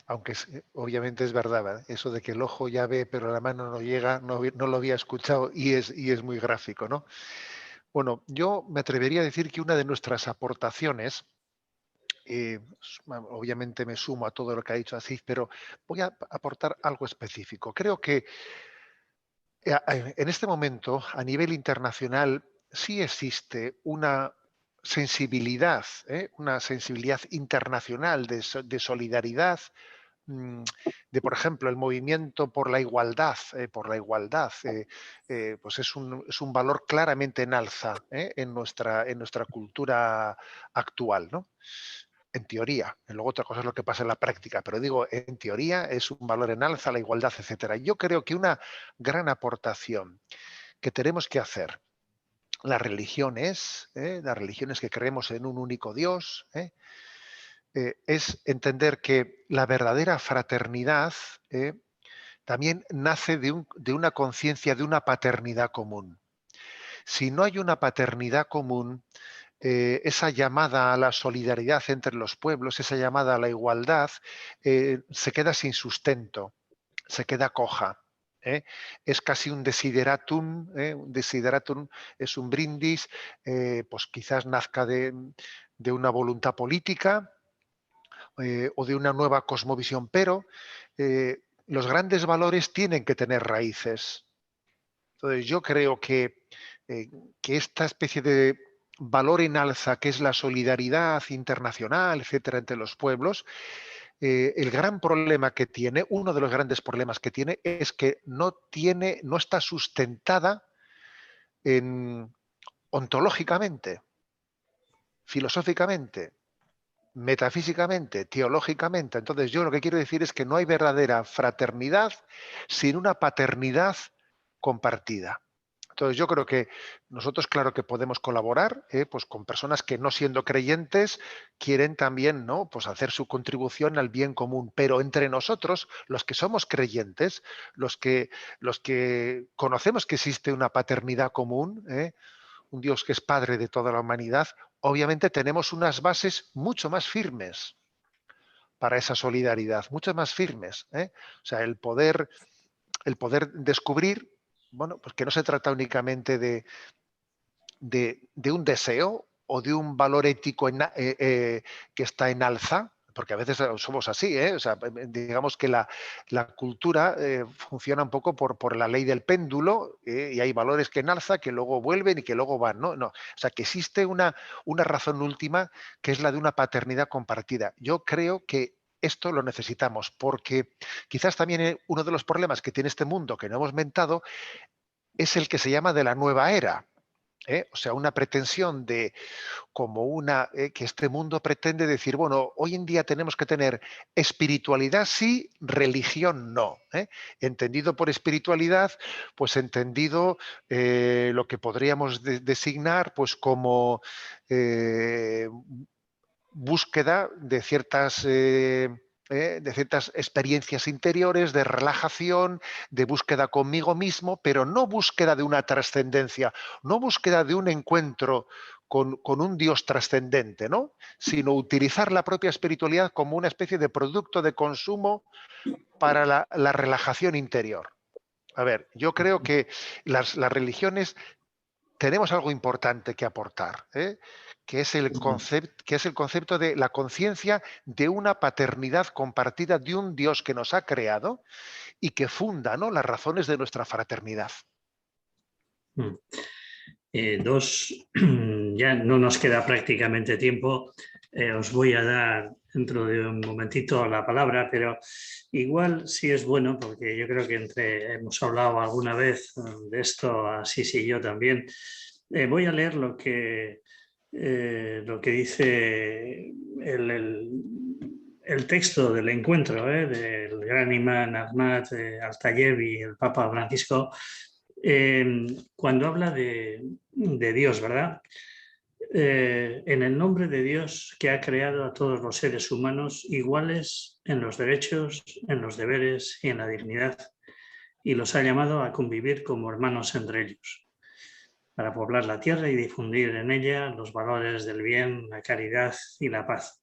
aunque obviamente es verdad, ¿verdad? Eso de que el ojo ya ve, pero la mano no llega, no lo había escuchado y es muy gráfico, ¿no? Bueno, yo me atrevería a decir que una de nuestras aportaciones, obviamente me sumo a todo lo que ha dicho Asís, pero voy a aportar algo específico. Creo que en este momento, a nivel internacional, sí existe una sensibilidad internacional de solidaridad, mm, de, por ejemplo, el movimiento por la igualdad, pues es un valor claramente en alza, en nuestra cultura actual, ¿no? En teoría. Luego otra cosa es lo que pasa en la práctica, pero digo, en teoría es un valor en alza, la igualdad, etcétera. Yo creo que una gran aportación que tenemos que hacer las religiones que creemos en un único Dios, es entender que la verdadera fraternidad también nace de una conciencia de una paternidad común. Si no hay una paternidad común, esa llamada a la solidaridad entre los pueblos, esa llamada a la igualdad, se queda sin sustento, se queda coja. Es casi un desideratum, un desideratum es un brindis, pues quizás nazca de una voluntad política o de una nueva cosmovisión, pero los grandes valores tienen que tener raíces. Entonces yo creo eh, que esta especie de valor en alza, que es la solidaridad internacional, etcétera, entre los pueblos, el gran problema que tiene, uno de los grandes problemas que tiene, es que no está sustentada en, ontológicamente, filosóficamente, metafísicamente, teológicamente. Entonces yo lo que quiero decir es que no hay verdadera fraternidad sin una paternidad compartida. Entonces yo creo que nosotros, claro que podemos colaborar, pues con personas que no siendo creyentes quieren también, ¿no?, pues hacer su contribución al bien común, pero entre nosotros, los que somos creyentes, los que conocemos que existe una paternidad común, un Dios que es Padre de toda la humanidad, obviamente tenemos unas bases mucho más firmes para esa solidaridad, mucho más firmes. O sea, el poder descubrir, bueno, pues que no se trata únicamente de un deseo o de un valor ético que está en alza, porque a veces somos así, o sea, digamos que la cultura funciona un poco por la ley del péndulo, y hay valores que en alza que luego vuelven y que luego van, ¿no? No. O sea, que existe una razón última que es la de una paternidad compartida. Yo creo que esto lo necesitamos porque quizás también uno de los problemas que tiene este mundo que no hemos mentado es el que se llama de la nueva era. O sea, una pretensión de que este mundo pretende decir, bueno, hoy en día tenemos que tener espiritualidad sí, religión no. Entendido por espiritualidad, pues entendido lo que podríamos designar pues como búsqueda de ciertas experiencias interiores, de relajación, de búsqueda conmigo mismo, pero no búsqueda de una trascendencia, no búsqueda de un encuentro con un Dios trascendente, ¿no? Sino utilizar la propia espiritualidad como una especie de producto de consumo para la relajación interior. A ver, yo creo que las religiones tenemos algo importante que aportar, ¿eh? Que es el concepto de la conciencia de una paternidad compartida de un Dios que nos ha creado y que funda, ¿no?, las razones de nuestra fraternidad. Ya no nos queda prácticamente tiempo. Os voy a dar dentro de un momentito la palabra, pero igual sí es bueno, porque yo creo que hemos hablado alguna vez de esto, Asís y yo también. Voy a leer lo que dice el texto del encuentro del gran imán Ahmad Al-Tayeb y el Papa Francisco, cuando habla de Dios, ¿verdad? En el nombre de Dios, que ha creado a todos los seres humanos iguales en los derechos, en los deberes y en la dignidad, y los ha llamado a convivir como hermanos entre ellos, para poblar la tierra y difundir en ella los valores del bien, la caridad y la paz.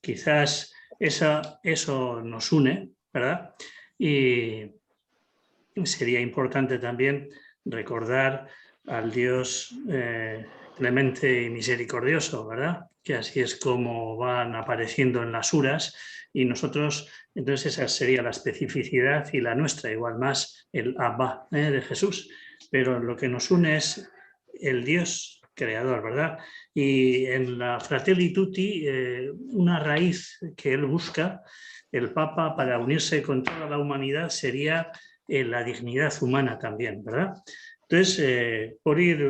Quizás eso nos une, ¿verdad? Y sería importante también recordar al Dios clemente y misericordioso, ¿verdad? Que así es como van apareciendo en las suras, y nosotros, entonces esa sería la especificidad y la nuestra, igual más el Abba de Jesús, pero lo que nos une es el Dios creador, ¿verdad? Y en la Fratelli Tutti, una raíz que él busca, el Papa, para unirse con toda la humanidad, sería la dignidad humana también, ¿verdad? Entonces, por ir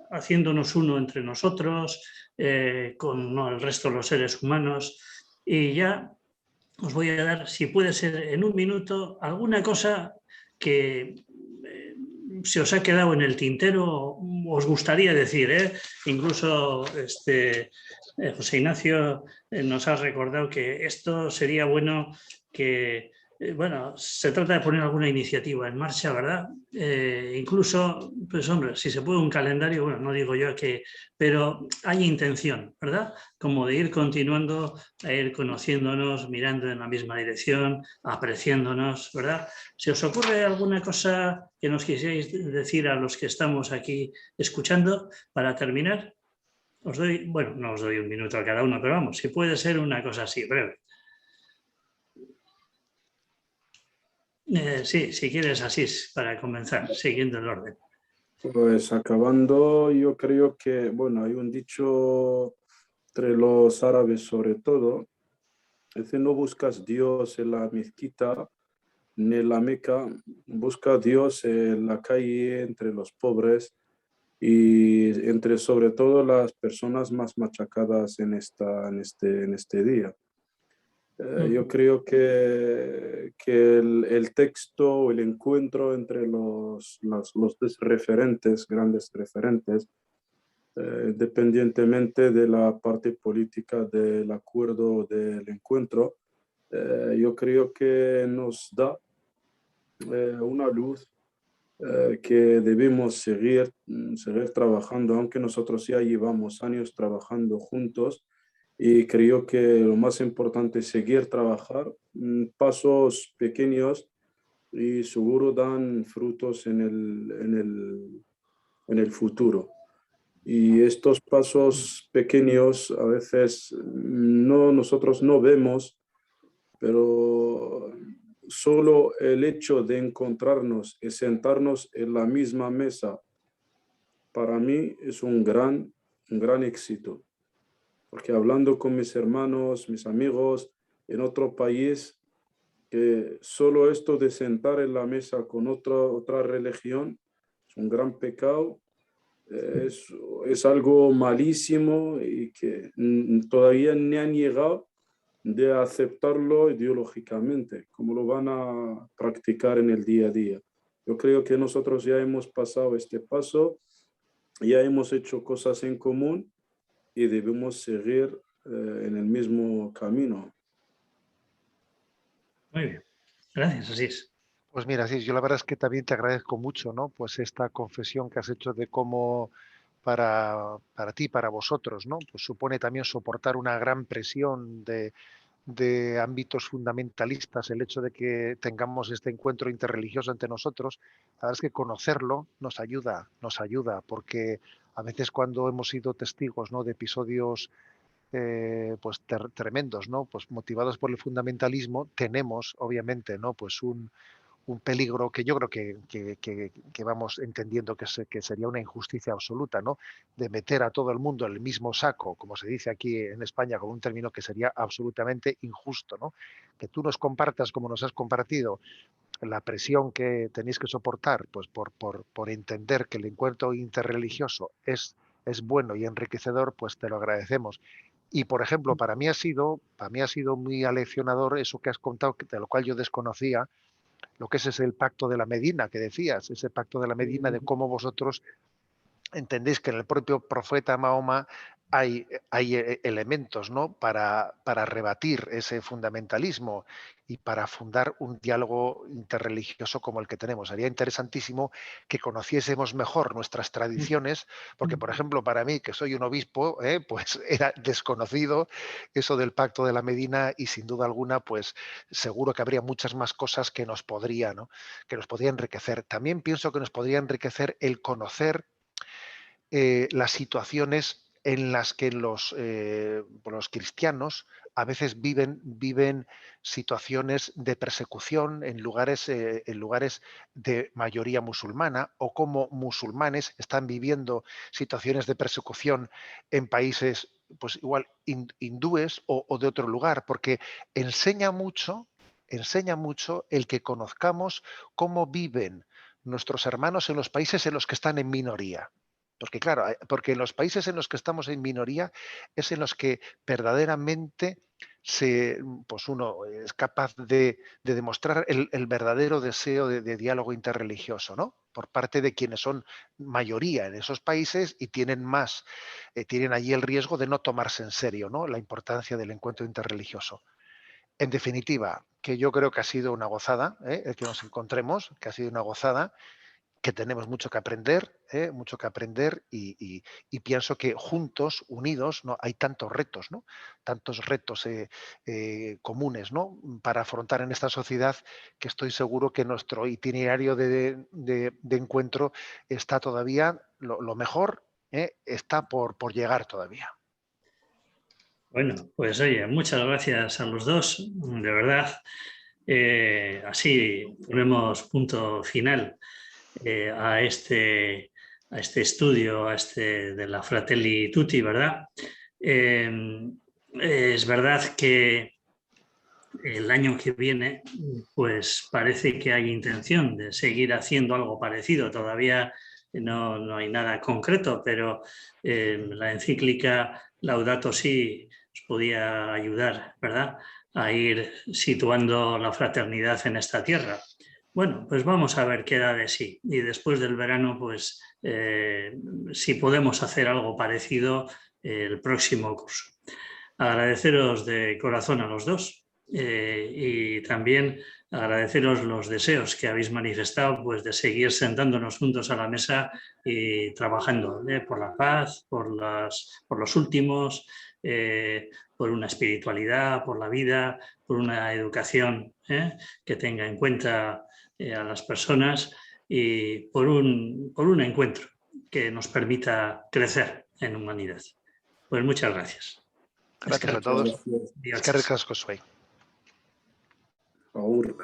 haciéndonos uno entre nosotros, con el resto de los seres humanos, y ya os voy a dar, si puede ser en un minuto, alguna cosa que se os ha quedado en el tintero, os gustaría decir, incluso José Ignacio nos ha recordado que esto sería bueno que, bueno, se trata de poner alguna iniciativa en marcha, ¿verdad? Incluso, pues hombre, si se puede un calendario, bueno, no digo yo que, pero hay intención, ¿verdad? Como de ir continuando, a ir conociéndonos, mirando en la misma dirección, apreciándonos, ¿verdad? ¿Se os ocurre alguna cosa que nos quisierais decir a los que estamos aquí escuchando para terminar? Os doy, bueno, no os doy un minuto a cada uno, pero vamos, si puede ser una cosa así, breve. Sí, si quieres, así para comenzar, siguiendo el orden. Pues acabando, yo creo que, bueno, hay un dicho entre los árabes sobre todo, es que no buscas Dios en la mezquita ni en la Meca, busca Dios en la calle, entre los pobres y entre sobre todo las personas más machacadas en este día. Yo creo que el texto o el encuentro entre los referentes, grandes referentes, independientemente de la parte política del acuerdo del encuentro, yo creo que nos da una luz que debemos seguir trabajando, aunque nosotros ya llevamos años trabajando juntos, y creo que lo más importante es seguir trabajar, pasos pequeños y seguro dan frutos en el futuro. Y estos pasos pequeños a veces nosotros no vemos, pero solo el hecho de encontrarnos y sentarnos en la misma mesa, para mí es un gran éxito. Porque hablando con mis hermanos, mis amigos en otro país, que solo esto de sentar en la mesa con otra religión es un gran pecado, es algo malísimo y que todavía ni han llegado de aceptarlo ideológicamente, como lo van a practicar en el día a día. Yo creo que nosotros ya hemos pasado este paso, ya hemos hecho cosas en común y debemos seguir en el mismo camino. Muy bien, gracias, Asís. Pues mira, sí, yo la verdad es que también te agradezco mucho, ¿no? Pues esta confesión que has hecho de cómo para ti, para vosotros, ¿no? Pues supone también soportar una gran presión de ámbitos fundamentalistas, el hecho de que tengamos este encuentro interreligioso entre nosotros. La verdad es que conocerlo nos ayuda, porque a veces cuando hemos sido testigos, ¿no?, de episodios pues tremendos, ¿no?, pues motivados por el fundamentalismo, tenemos obviamente, ¿no?, pues un peligro que yo creo que vamos entendiendo que sería una injusticia absoluta, ¿no?, de meter a todo el mundo en el mismo saco, como se dice aquí en España, con un término que sería absolutamente injusto, ¿no? Que tú nos compartas como nos has compartido la presión que tenéis que soportar, pues por entender que el encuentro interreligioso es bueno y enriquecedor, pues te lo agradecemos. Y, por ejemplo, para mí ha sido muy aleccionador eso que has contado, de lo cual yo desconocía, lo que es el pacto de la Medina que decías, ese pacto de la Medina, de cómo vosotros entendéis que en el propio profeta Mahoma hay elementos, ¿no?, para rebatir ese fundamentalismo y para fundar un diálogo interreligioso como el que tenemos. Sería interesantísimo que conociésemos mejor nuestras tradiciones, porque, por ejemplo, para mí, que soy un obispo, pues era desconocido eso del pacto de la Medina, y sin duda alguna, pues seguro que habría muchas más cosas que nos podría, ¿no?, que nos podría enriquecer. También pienso que nos podría enriquecer el conocer las situaciones en las que los cristianos a veces viven situaciones de persecución en lugares de mayoría musulmana, o como musulmanes están viviendo situaciones de persecución en países, pues igual hindúes o de otro lugar, porque enseña mucho el que conozcamos cómo viven nuestros hermanos en los países en los que están en minoría. Porque claro, porque en los países en los que estamos en minoría es en los que verdaderamente pues uno es capaz de demostrar el verdadero deseo de diálogo interreligioso, ¿no?, por parte de quienes son mayoría en esos países y tienen allí el riesgo de no tomarse en serio, ¿no?, la importancia del encuentro interreligioso. En definitiva, que yo creo que ha sido una gozada, el que nos encontremos, que ha sido una gozada, que tenemos mucho que aprender, y pienso que juntos, unidos, ¿no?, hay tantos retos, ¿no?, tantos retos comunes, ¿no?, para afrontar en esta sociedad, que estoy seguro que nuestro itinerario de encuentro está todavía, lo mejor está por llegar todavía. Bueno, pues oye, muchas gracias a los dos, de verdad. Así ponemos punto final a este estudio, de la Fratelli Tutti, ¿verdad? Es verdad que el año que viene, pues parece que hay intención de seguir haciendo algo parecido. Todavía no hay nada concreto, pero la encíclica Laudato Si os podía ayudar, ¿verdad?, a ir situando la fraternidad en esta tierra. Bueno, pues vamos a ver qué da de sí. Y después del verano, pues si podemos hacer algo parecido el próximo curso. Agradeceros de corazón a los dos y también agradeceros los deseos que habéis manifestado, pues de seguir sentándonos juntos a la mesa y trabajando por la paz, por los últimos, por una espiritualidad, por la vida, por una educación que tenga en cuenta a las personas, y por un encuentro que nos permita crecer en humanidad. Pues muchas gracias. Gracias a Muchas todos. gracias. Eskerrik asko zuei. Agur.